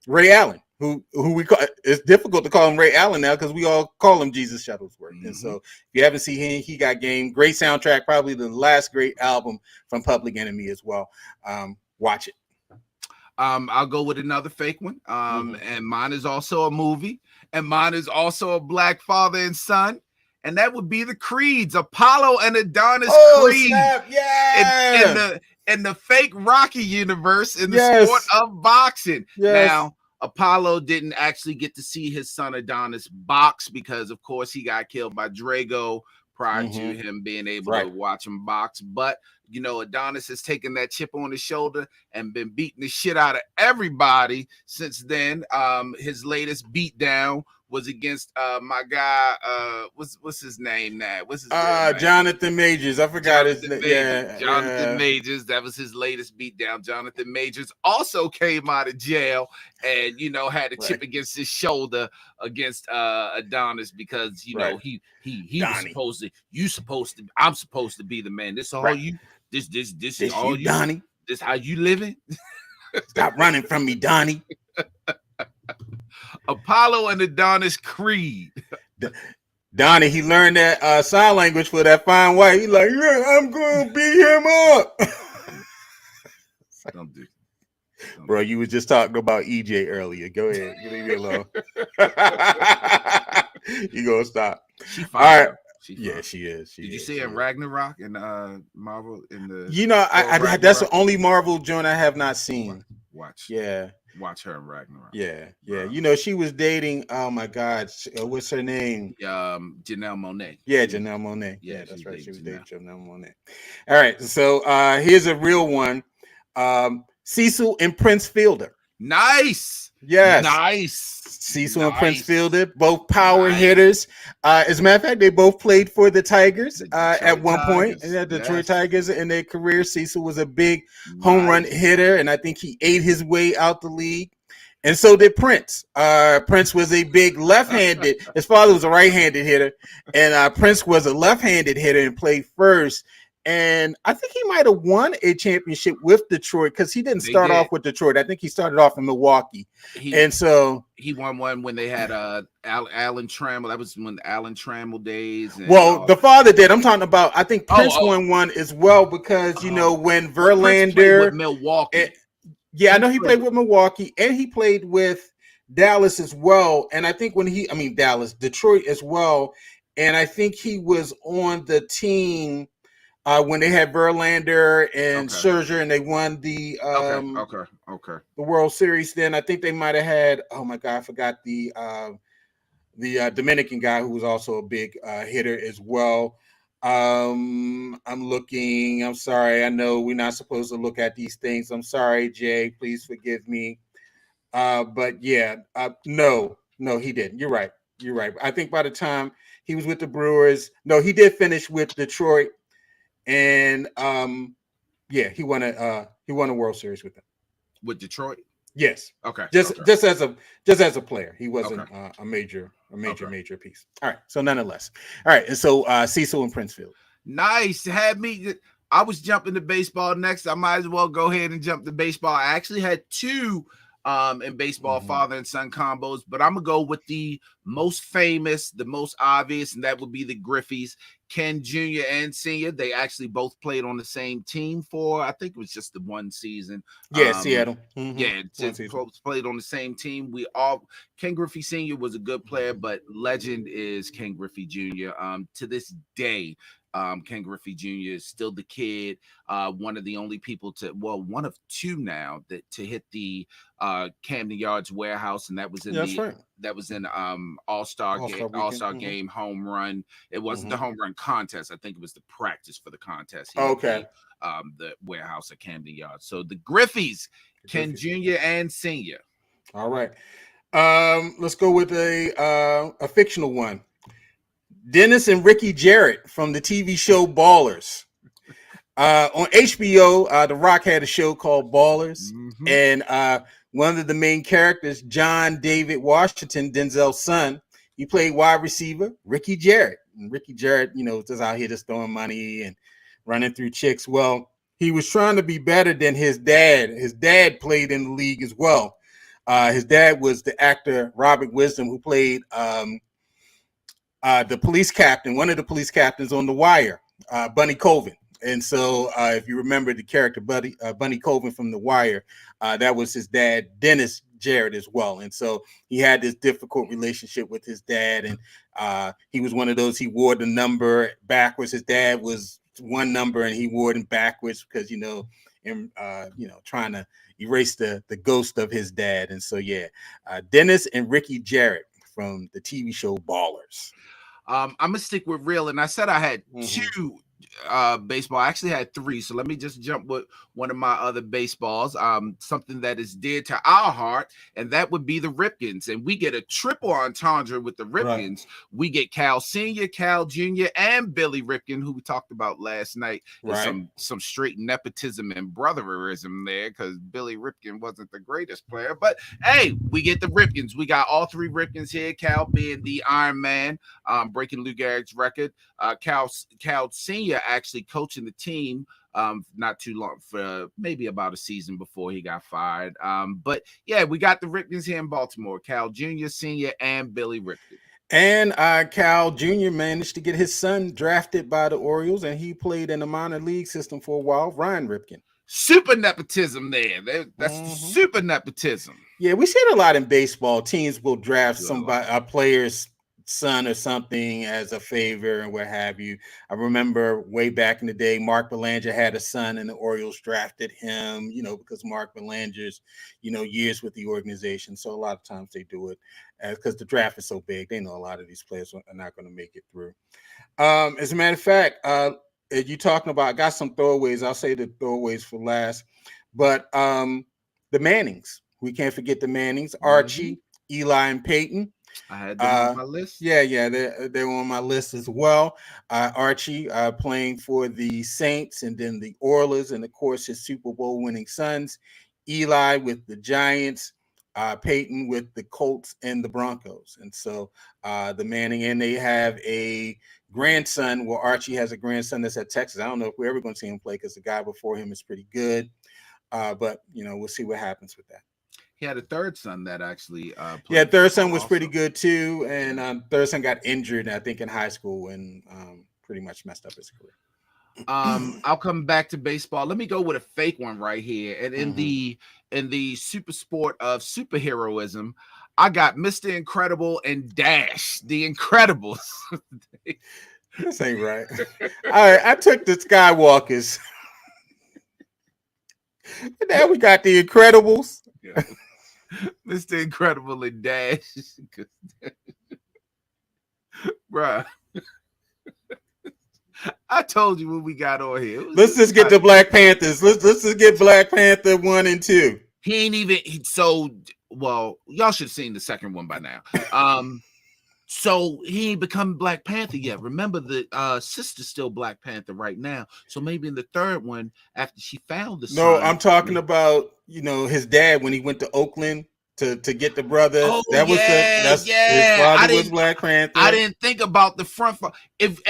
Ray Allen, who we call. It's difficult to call him Ray Allen now because we all call him Jesus Shuttlesworth. Mm-hmm. And so if you haven't seen him, He Got Game. Great soundtrack, probably the last great album from Public Enemy as well. Watch it. I'll go with another fake one. And mine is also a movie, and mine is also a black father and son. And that would be the Creeds, Apollo and Adonis Creed. Snap. Yeah. In the fake Rocky universe, in the sport of boxing. Yes. Now, Apollo didn't actually get to see his son Adonis box because, of course, he got killed by Drago prior to him being able to watch him box. But, Adonis has taken that chip on his shoulder and been beating the shit out of everybody since then. His latest beatdown was against my guy. What's his name now? What's his name? Jonathan Majors. I forgot his name. Yeah, Jonathan Majors. That was his latest beatdown. Jonathan Majors also came out of jail and had a chip against his shoulder against Adonis because he was supposed to. I'm supposed to be the man. This all you. This is all you, Donnie. This how you living? Stop running from me, Donnie. Apollo and Adonis Creed. Donnie, he learned that sign language for that fine white. He's like, yeah, I'm gonna beat him up. Don't do. Bro, you was just talking about EJ earlier. Go ahead, leave me alone. You gonna stop? She fine. All right. She is. Did you see her in Ragnarok and Marvel in the? I that's the only Marvel joint I have not seen. Watch. Yeah. Watch her in Ragnarok. Yeah. She was dating. Oh my God, what's her name? Janelle Monáe. Yeah, Janelle Monáe. Yeah, that's right. She was dating Janelle Monáe. All right, so here's a real one. Cecil and Prince Fielder. Nice. Yes. Nice. Cecil and Prince Fielder, both power hitters. As a matter of fact, they both played for the Tigers at one point. The Detroit Tigers in their career. Cecil was a big home run hitter, and I think he ate his way out the league. And so did Prince. Prince was a big left-handed. His father was a right-handed hitter, and Prince was a left-handed hitter and played first. And I think he might have won a championship with Detroit because he didn't start off with Detroit. I think he started off in Milwaukee. And so he won one when they had Alan Trammell. That was when Alan Trammell days. The father did. I'm talking about, I think Prince won one as well because, when Verlander. With Milwaukee. I know he played with Milwaukee and he played with Dallas as well. And I think Detroit as well. And I think he was on the team when they had Verlander and Scherzer, and they won the the World Series. Then I think they might have had. Oh my God, I forgot the Dominican guy who was also a big hitter as well. I'm looking. I'm sorry. I know we're not supposed to look at these things. I'm sorry, Jay. Please forgive me. But yeah, no, he didn't. You're right. I think by the time he was with the Brewers, no, he did finish with Detroit. And he won a World Series with them. With Detroit? Yes. Okay. Just as a player. He wasn't a major piece. All right. So nonetheless. All right. And so Cecil and Prince Fielder. Nice. I was jumping to baseball next. I might as well go ahead and jump to baseball. I actually had two in baseball, father and son combos. But I'm gonna go with the most famous, the most obvious, and that would be the Griffeys, Ken Jr. and Senior. They actually both played on the same team for, I think it was just the one season. Yeah, Seattle. Yeah, played on the same team. Ken Griffey Sr. was a good player, but legend is Ken Griffey Jr. To this day, Ken Griffey Jr. is still the kid, one of the only people one of two now to hit the Camden Yards warehouse, and that was in All-Star game home run. It wasn't the home run contest. I think it was the practice for the contest. He hit the warehouse at Camden Yards. So the Griffeys, Ken Jr. and Senior. All right. Let's go with a fictional one. Dennis and Ricky Jarrett from the TV show Ballers. On HBO, The Rock had a show called Ballers, and one of the main characters, John David Washington, Denzel's son, he played wide receiver, Ricky Jarrett. And Ricky Jarrett, just out here just throwing money and running through chicks. Well, he was trying to be better than his dad. His dad played in the league as well. His dad was the actor Robert Wisdom, who played the police captain, one of the police captains on The Wire, Bunny Colvin. And so if you remember the character Bunny Colvin from The Wire, that was his dad, Dennis Jarrett, as well. And so he had this difficult relationship with his dad. And he was one of those, he wore the number backwards. His dad was one number and he wore it backwards because, trying to erase the ghost of his dad. And so, Dennis and Ricky Jarrett from the TV show Ballers. I'm gonna stick with real, and I said I had two baseball. I actually had three, so let me just jump with one of my other baseballs. Something that is dear to our heart, and that would be the Ripkins. And we get a triple entendre with the Ripkins. Right. We get Cal Sr., Cal Jr., and Billy Ripken, who we talked about last night. Right. Some straight nepotism and brotherism there, because Billy Ripken wasn't the greatest player. But hey, we get the Ripkins. We got all three Ripkins here. Cal being the Iron Man, breaking Lou Gehrig's record. Cal Sr. actually coaching the team not too long, for maybe about a season before he got fired. But yeah, we got the Ripkins here in Baltimore, Cal Jr., Sr., and Billy Ripken. And Cal Jr. managed to get his son drafted by the Orioles, and he played in the minor league system for a while, Ryan Ripken. Super nepotism there. That's super nepotism. Yeah, we see it a lot in baseball. Teams will draft a player's son or something as a favor and what have you. I remember way back in the day, Mark Belanger had a son and the Orioles drafted him, because Mark Belanger's, years with the organization. So a lot of times they do it because the draft is so big. They know a lot of these players are not going to make it through. As a matter of fact, you talking about, I got some throwaways. I'll say the throwaways for last, but the Mannings, we can't forget the Mannings, Archie, Eli, and Peyton. I had them on my list. Yeah, they're on my list as well. Archie playing for the Saints and then the Orioles, and of course his Super Bowl winning sons. Eli with the Giants, Peyton with the Colts and the Broncos. And so the Manning, and they have a grandson. Well, Archie has a grandson that's at Texas. I don't know if we're ever going to see him play because the guy before him is pretty good. But we'll see what happens with that. He had a third son that actually played. Yeah, third son was pretty good too. And third son got injured, I think, in high school and pretty much messed up his career. I'll come back to baseball. Let me go with a fake one right here. And in the super sport of superheroism, I got Mr. Incredible and Dash, the Incredibles. This ain't right. All right, I took the Skywalkers. And now we got the Incredibles. Yeah. Mr. Incredible and Dash. Bruh. I told you when we got on here. Let's just get the Black Panthers. Let's just get Black Panther 1 and 2. He ain't even well, y'all should have seen the second one by now. So he ain't become Black Panther yet. Remember, the sister's still Black Panther right now. So maybe in the third one, after she found the son. No, I'm talking about, his dad when he went to Oakland to get the brother. Oh, his father was Black Panther. I didn't think about the front. If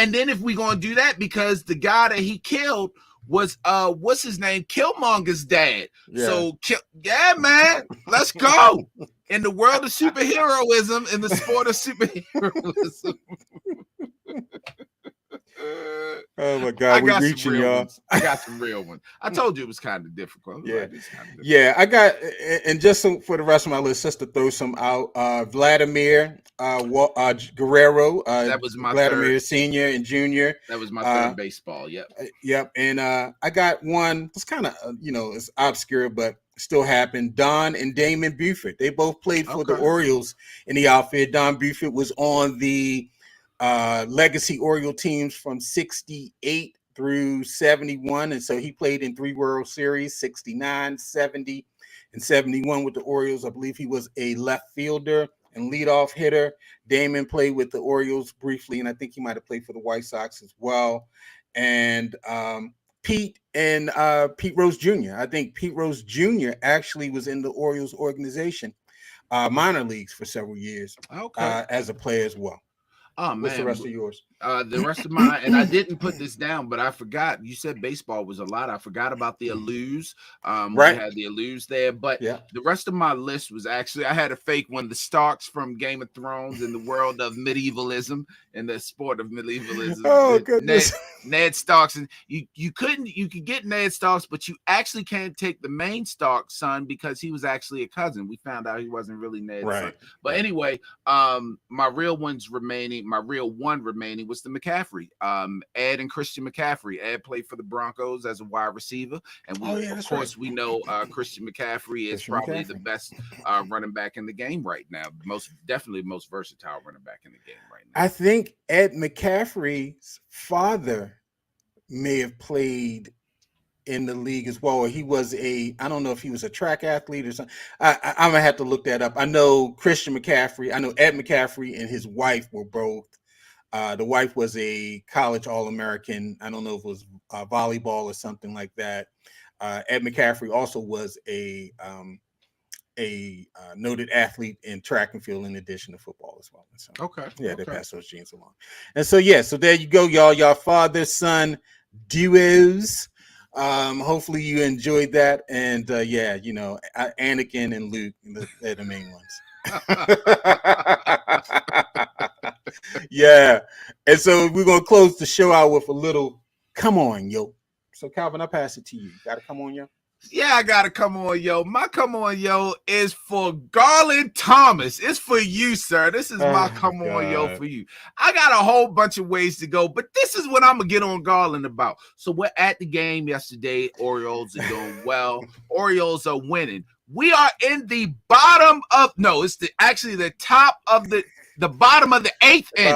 we're gonna do that, because the guy that he killed was what's his name? Killmonger's dad. Yeah. So yeah, man, let's go. In the world of superheroism, in the sport of superheroism. Oh my God, we're reaching, y'all. I got some real ones. I told you it was kind of difficult. Yeah, like, it's kind of difficult. Yeah. I got, and just for the rest of my list, just to throw some out. Vladimir Guerrero. That was my Vladimir third. Senior and Junior. That was my third baseball. Yep. Yep. And I got one. It's kind of it's obscure, but still happened. Don and Damon Buford. They both played for the Orioles in the outfield. Don Buford was on the legacy Oriole teams from 68 through 71, and so he played in 3 World Series, 69, 70, and 71 with the Orioles. I believe he was a left fielder and leadoff hitter. Damon played with the Orioles briefly, and I think he might have played for the White Sox as well. And Pete Rose Jr. I think Pete Rose Jr. actually was in the Orioles organization, minor leagues for several years, as a player as well. Oh man, what's the rest of yours? The rest of mine, and I didn't put this down, but I forgot. You said baseball was a lot. I forgot about the Alus. Right, we had the Alus there, but the rest of my list was actually I had a fake one. The Starks from Game of Thrones in the world of medievalism and the sport of medievalism. Oh goodness, Ned Starks, and you could get Ned Starks, but you actually can't take the main Stark son because he was actually a cousin. We found out he wasn't really Ned's son. But anyway, my real one remaining was the McCaffrey. Ed and Christian McCaffrey. Ed played for the Broncos as a wide receiver, and of course we know Christian McCaffrey is probably the best running back in the game right now. Definitely the most versatile running back in the game right now. I think Ed McCaffrey's father may have played in the league as well. Or he was I don't know if he was a track athlete or something. I'm gonna have to look that up. I know Christian McCaffrey. I know Ed McCaffrey and his wife were both. The wife was a college All-American. I don't know if it was volleyball or something like that. Ed McCaffrey also was a noted athlete in track and field in addition to football as well. So, they pass those genes along. And so so there you go, y'all father-son duos. Hopefully you enjoyed that. And Anakin and Luke, they're the main ones. Yeah. And so we're gonna close the show out with a little come on, yo. So Calvin, I pass it to you. Gotta come on, yo. Yeah, I gotta come on, yo. My come on, yo, is for Garland Thomas. It's for you, sir. This is my come on, yo, for you. I got a whole bunch of ways to go, but this is what I'm gonna get on Garland about. So we're at the game yesterday. Orioles are doing well. Orioles are winning. We are in the bottom of the top of the bottom of the eighth inning.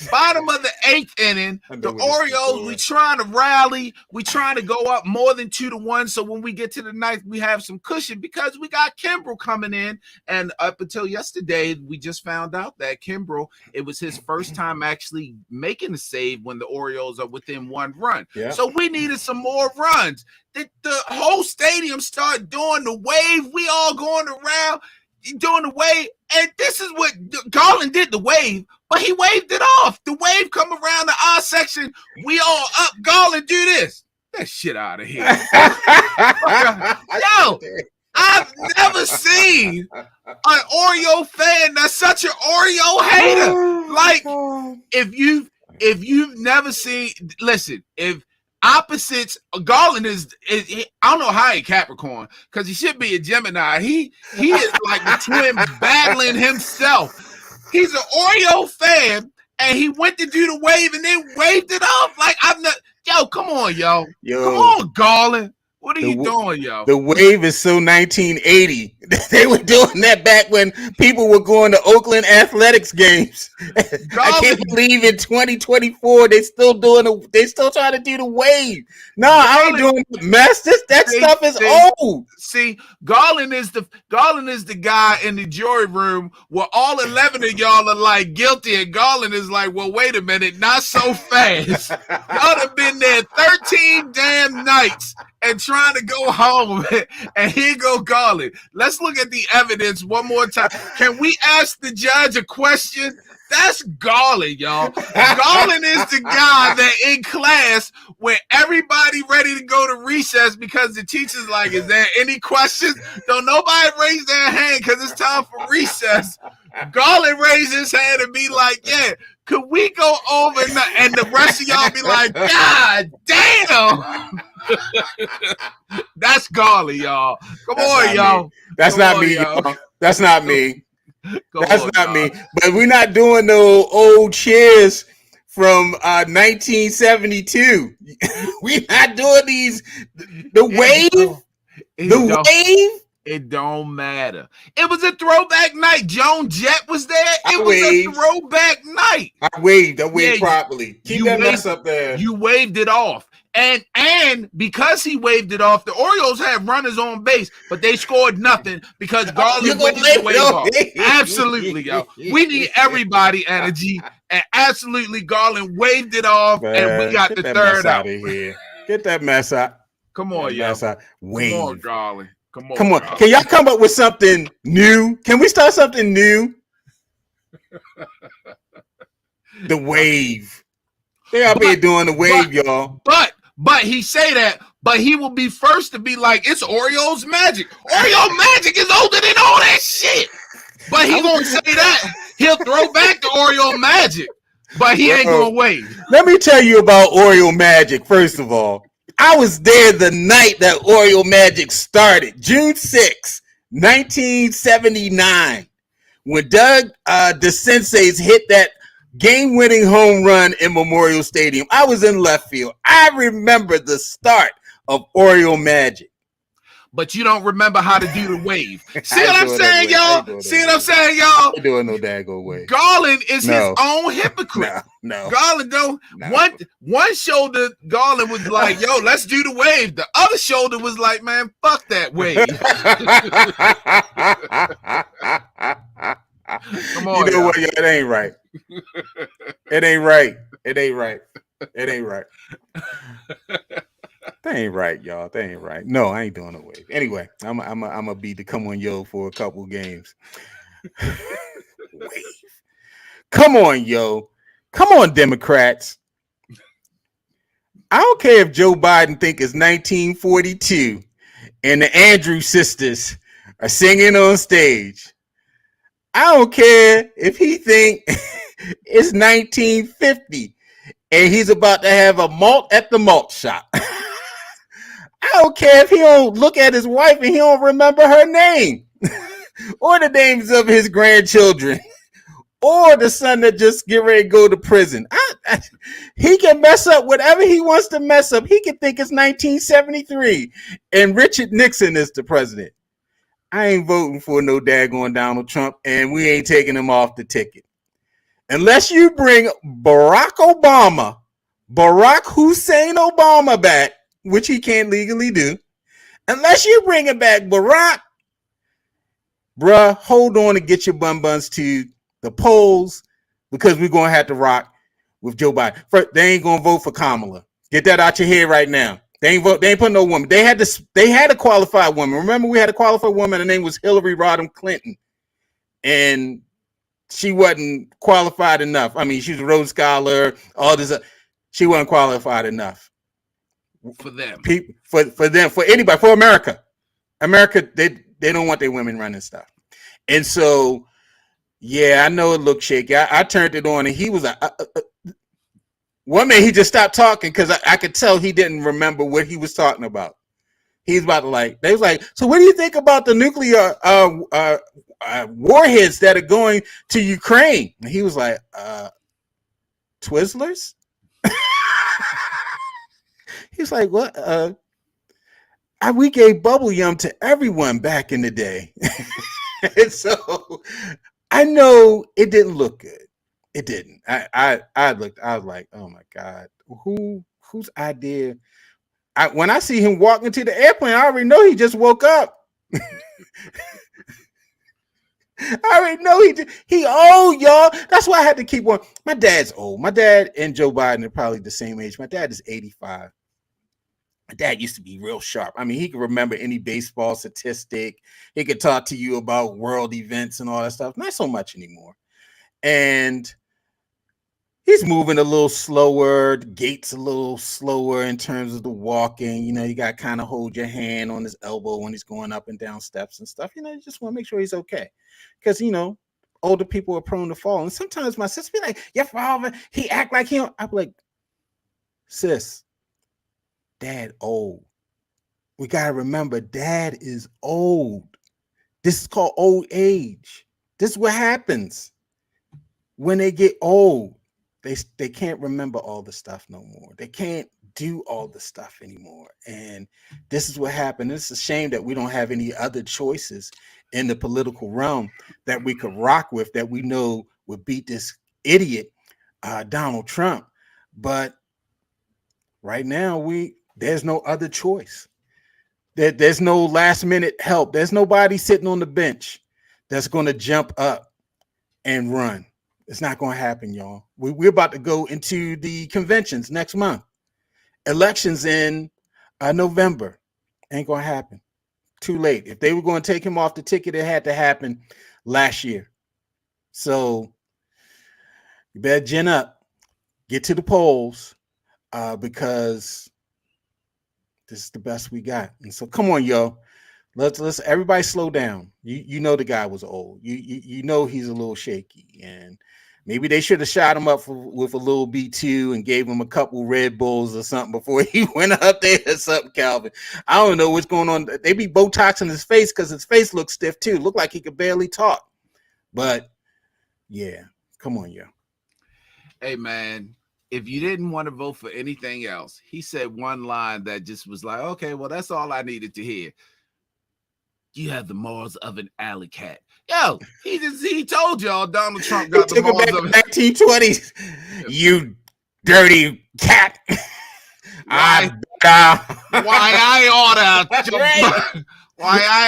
Bottom of the eighth inning. The Orioles, we trying to rally. We trying to go up more than 2-1. So when we get to the ninth, we have some cushion because we got Kimbrel coming in. And up until yesterday, we just found out that Kimbrel, it was his first time actually making a save when the Orioles are within 1 run. Yeah. So we needed some more runs. The whole stadium started doing the wave. We all going around doing the wave, and this is what Garland did, the wave, but he waved it off. The wave come around the R section. We all up. Garland do this. That shit out of here. Yo, I've never seen an Oreo fan that's such an Oreo hater. Like, if you've never seen, listen, if opposites, Garland is I don't know how he Capricorn, because he should be a Gemini. He is like the twin battling himself. He's an Oreo fan, and he went to do the wave and then waved it off. Like, I'm not. Yo, come on, yo. Come on, Garland. What are you doing, yo? The wave is so 1980. They were doing that back when people were going to Oakland athletics games. I can't believe in 2024 they still trying to do the wave. No, I ain't doing the mess. That stuff is old. See, Garland is the guy in the jury room where all 11 of y'all are like guilty, and Garland is like, well, wait a minute, not so fast. Y'all have been there 13 damn nights and trying to go home, and here go Garland. Let's look at the evidence one more time. Can we ask the judge a question? That's Garland, y'all. Garland is the guy that in class when everybody ready to go to recess because the teacher's like, is there any questions? Don't nobody raise their hand because it's time for recess. Garland raised his hand and be like, yeah, could we go over? And the rest of y'all be like, God damn. That's Garland, y'all. Come on, y'all. That's not me, y'all. That's not me. That's not me. But we're not doing no old cheers from 1972. We're not doing these. The wave. The wave. It don't matter. It was a throwback night. Joan Jett was there. It was a throwback night. I waved properly. Keep that mess up there. You waved it off. And because he waved it off, the Orioles had runners on base, but they scored nothing because Garland waved the wave off. Absolutely, yo. We need everybody energy. And absolutely, Garland waved it off, and we got the third out. Of here. Get that mess out. Come on, yo. Wave. Come on, Garland. Come on. Garland. Can y'all come up with something new? Can we start something new? The wave. They out here doing the wave, y'all. But he say that, but he will be first to be like, it's Orioles magic. Orioles magic is older than all that shit. But he gonna say that. He'll throw back the Oriole magic, but he ain't gonna wave. Let me tell you about Oriole magic, first of all. I was there the night that Oriole magic started, June 6, 1979, when Doug DeSense's hit that game-winning home run in Memorial Stadium. I was in left field. I remember the start of Oriole magic. But you don't remember how to do the wave. See what I'm saying, y'all? See what I'm saying, y'all? I doing no daggone way. Garland is his own hypocrite. No. Garland don't. One shoulder, Garland was like, yo, let's do the wave. The other shoulder was like, man, fuck that wave. Come on, you know what? It ain't right. It ain't right. It ain't right. It ain't right. That ain't right, y'all. That ain't right. No, I ain't doing no wave. Anyway, I'm a be to come on yo for a couple games. Wave. Come on, yo. Come on, Democrats. I don't care if Joe Biden think it's 1942 and the Andrews sisters are singing on stage. I don't care if he think it's 1950 and he's about to have a malt at the malt shop. I don't care if he don't look at his wife and he don't remember her name or the names of his grandchildren or the son that just get ready to go to prison. He can mess up whatever he wants to mess up. He can think it's 1973 and Richard Nixon is the president. I ain't voting for no daggone Donald Trump, and we ain't taking him off the ticket. Unless you bring Barack Hussein Obama back, which he can't legally do. Unless you bring it back, Barack, bruh, hold on and get your buns to the polls because we're going to have to rock with Joe Biden. First, they ain't going to vote for Kamala. Get that out your head right now. They ain't put no woman. They had a qualified woman. Remember, we had a qualified woman. Her name was Hillary Rodham Clinton. And she wasn't qualified enough. I mean, she was a Rhodes Scholar, all this. She wasn't qualified enough. For them. For them, for anybody, for America. America, they don't want their women running stuff. And so, yeah, I know it looked shaky. I turned it on and he was like, one minute he just stopped talking because I could tell he didn't remember what he was talking about. He's about to they was like, so what do you think about the nuclear warheads that are going to Ukraine? And he was like, Twizzlers? He's like, what? We gave bubble yum to everyone back in the day. And so I know it didn't look good. It didn't. I looked, I was like, oh my God, whose idea? When I see him walking to the airplane, I already know he just woke up. I already know he old, y'all. That's why I had to keep on. My dad's old. My dad and Joe Biden are probably the same age. My dad is 85. My dad used to be real sharp. I mean, he could remember any baseball statistic. He could talk to you about world events and all that stuff. Not so much anymore. And he's moving a little slower. The gait's a little slower in terms of the walking. You got to kind of hold your hand on his elbow when he's going up and down steps and stuff. You just want to make sure he's okay. Because, older people are prone to fall. And sometimes my sister be like, your father, he act like him. I'm like, sis, dad old. We got to remember, dad is old. This is called old age. This is what happens when they get old. They can't remember all the stuff no more. They can't do all the stuff anymore. And this is what happened. It's a shame that we don't have any other choices in the political realm that we could rock with, that we know would beat this idiot, Donald Trump. But right now, there's no other choice. There's no last minute help. There's nobody sitting on the bench that's going to jump up and run. It's not going to happen, y'all. We're about to go into the conventions next month. Elections in November. Ain't going to happen. Too late. If they were going to take him off the ticket, it had to happen last year. So you better gin up, get to the polls, because this is the best we got. And so come on, yo. Let's everybody slow down. You know the guy was old. You know he's a little shaky, and maybe they should have shot him up with a little B2 and gave him a couple Red Bulls or something before he went up there or something, Calvin. I don't know what's going on. They be Botoxing his face because his face looks stiff too. Look like he could barely talk. But yeah, come on, yo. Hey, man. If you didn't want to vote for anything else, he said one line that just was like, okay, well, that's all I needed to hear. You have the morals of an alley cat. Yo, he told y'all Donald Trump got the morals of 1920s. You dirty cat. Why I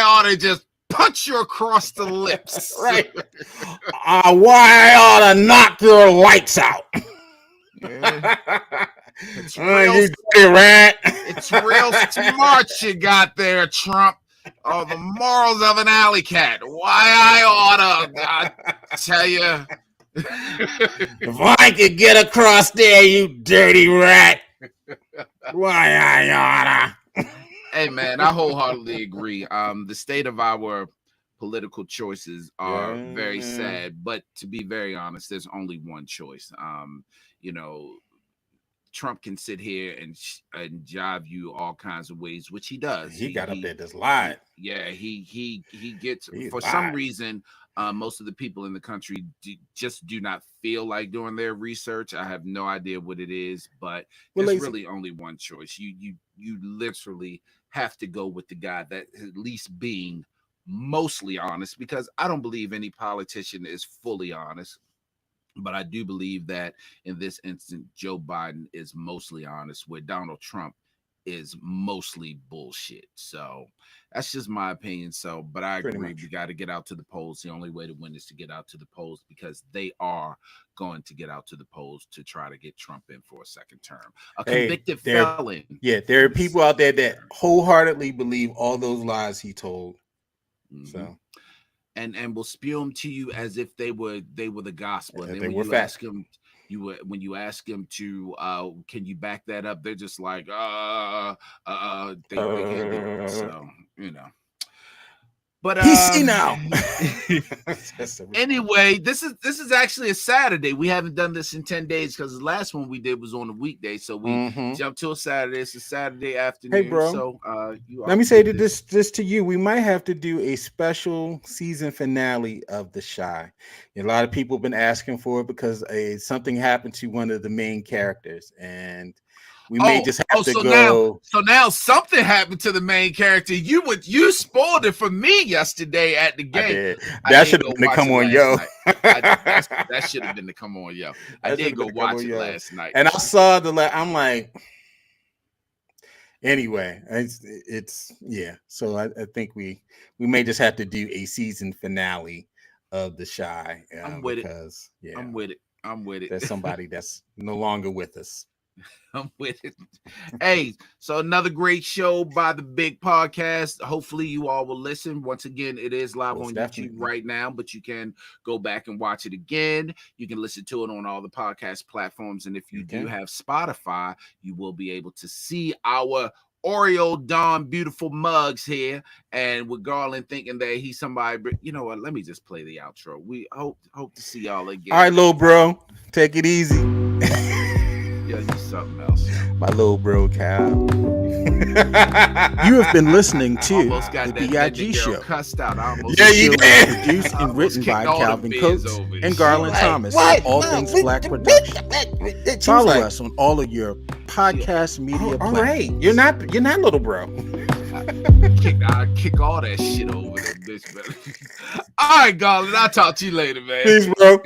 ought to just punch you across the lips. Right. Why I ought to knock your lights out. Yeah. It's real smart you got there, Trump. Oh, the morals of an alley cat. Why I oughta, I tell you. If I could get across there, you dirty rat. Why I oughta. Hey, man, I wholeheartedly agree. The state of our political choices are very sad, but to be very honest, there's only one choice. Trump can sit here and jive you all kinds of ways, which he does. He got up there just lied. He gets for lied. some reason. Most of the people in the country just do not feel like doing their research. I have no idea what it is, but there's really only one choice. You literally have to go with the guy that at least being mostly honest, because I don't believe any politician is fully honest. But I do believe that in this instance, Joe Biden is mostly honest, where Donald Trump is mostly bullshit. So that's just my opinion. So, but I agree, we got to get out to the polls. The only way to win is to get out to the polls, because they are going to get out to the polls to try to get Trump in for a second term. A convicted felon. Yeah, there are people out there that wholeheartedly believe all those lies he told. Mm-hmm. So. And will spew them to you as if they were the gospel. And then they when were you fact. when you ask them to can you back that up, they're just like they can't do it. So But PC now. Anyway, this is actually a Saturday. We haven't done this in 10 days because the last one we did was on a weekday. So we jumped to a Saturday. It's a Saturday afternoon. Hey, bro. So let me say this to you. We might have to do a special season finale of The Chi. A lot of people have been asking for it because something happened to one of the main characters, and we may just have to go. Now something happened to the main character. You spoiled it for me yesterday at the game. That should have been the come on, yo. That should have been the come on, yo. I did go watch it last night, and I saw I'm like, anyway, it's yeah. So I think we may just have to do a season finale of The Chi. I'm with it. I'm with it. There's somebody that's no longer with us. I'm with it. Hey, so another great show by the Big Podcast. Hopefully, you all will listen. Once again, it is live Most on definitely. YouTube right now, but you can go back and watch it again. You can listen to it on all the podcast platforms. And if you do have Spotify, you will be able to see our Oreo Don beautiful mugs here. And with Garland thinking that he's somebody, but you know what? Let me just play the outro. We hope to see y'all again. All right, little bro, take it easy. Yeah, you something else. My little bro, Cal. You have been listening to the B.I.G. Show. Cussed out. Yeah, you did. Produced and written by Calvin Coates and Garland Thomas. All things Black production. Follow us on all of your podcast media All platforms. right, you're not little bro. I kick all that shit over that bitch. All right, Garland. I'll talk to you later, man. Peace, bro.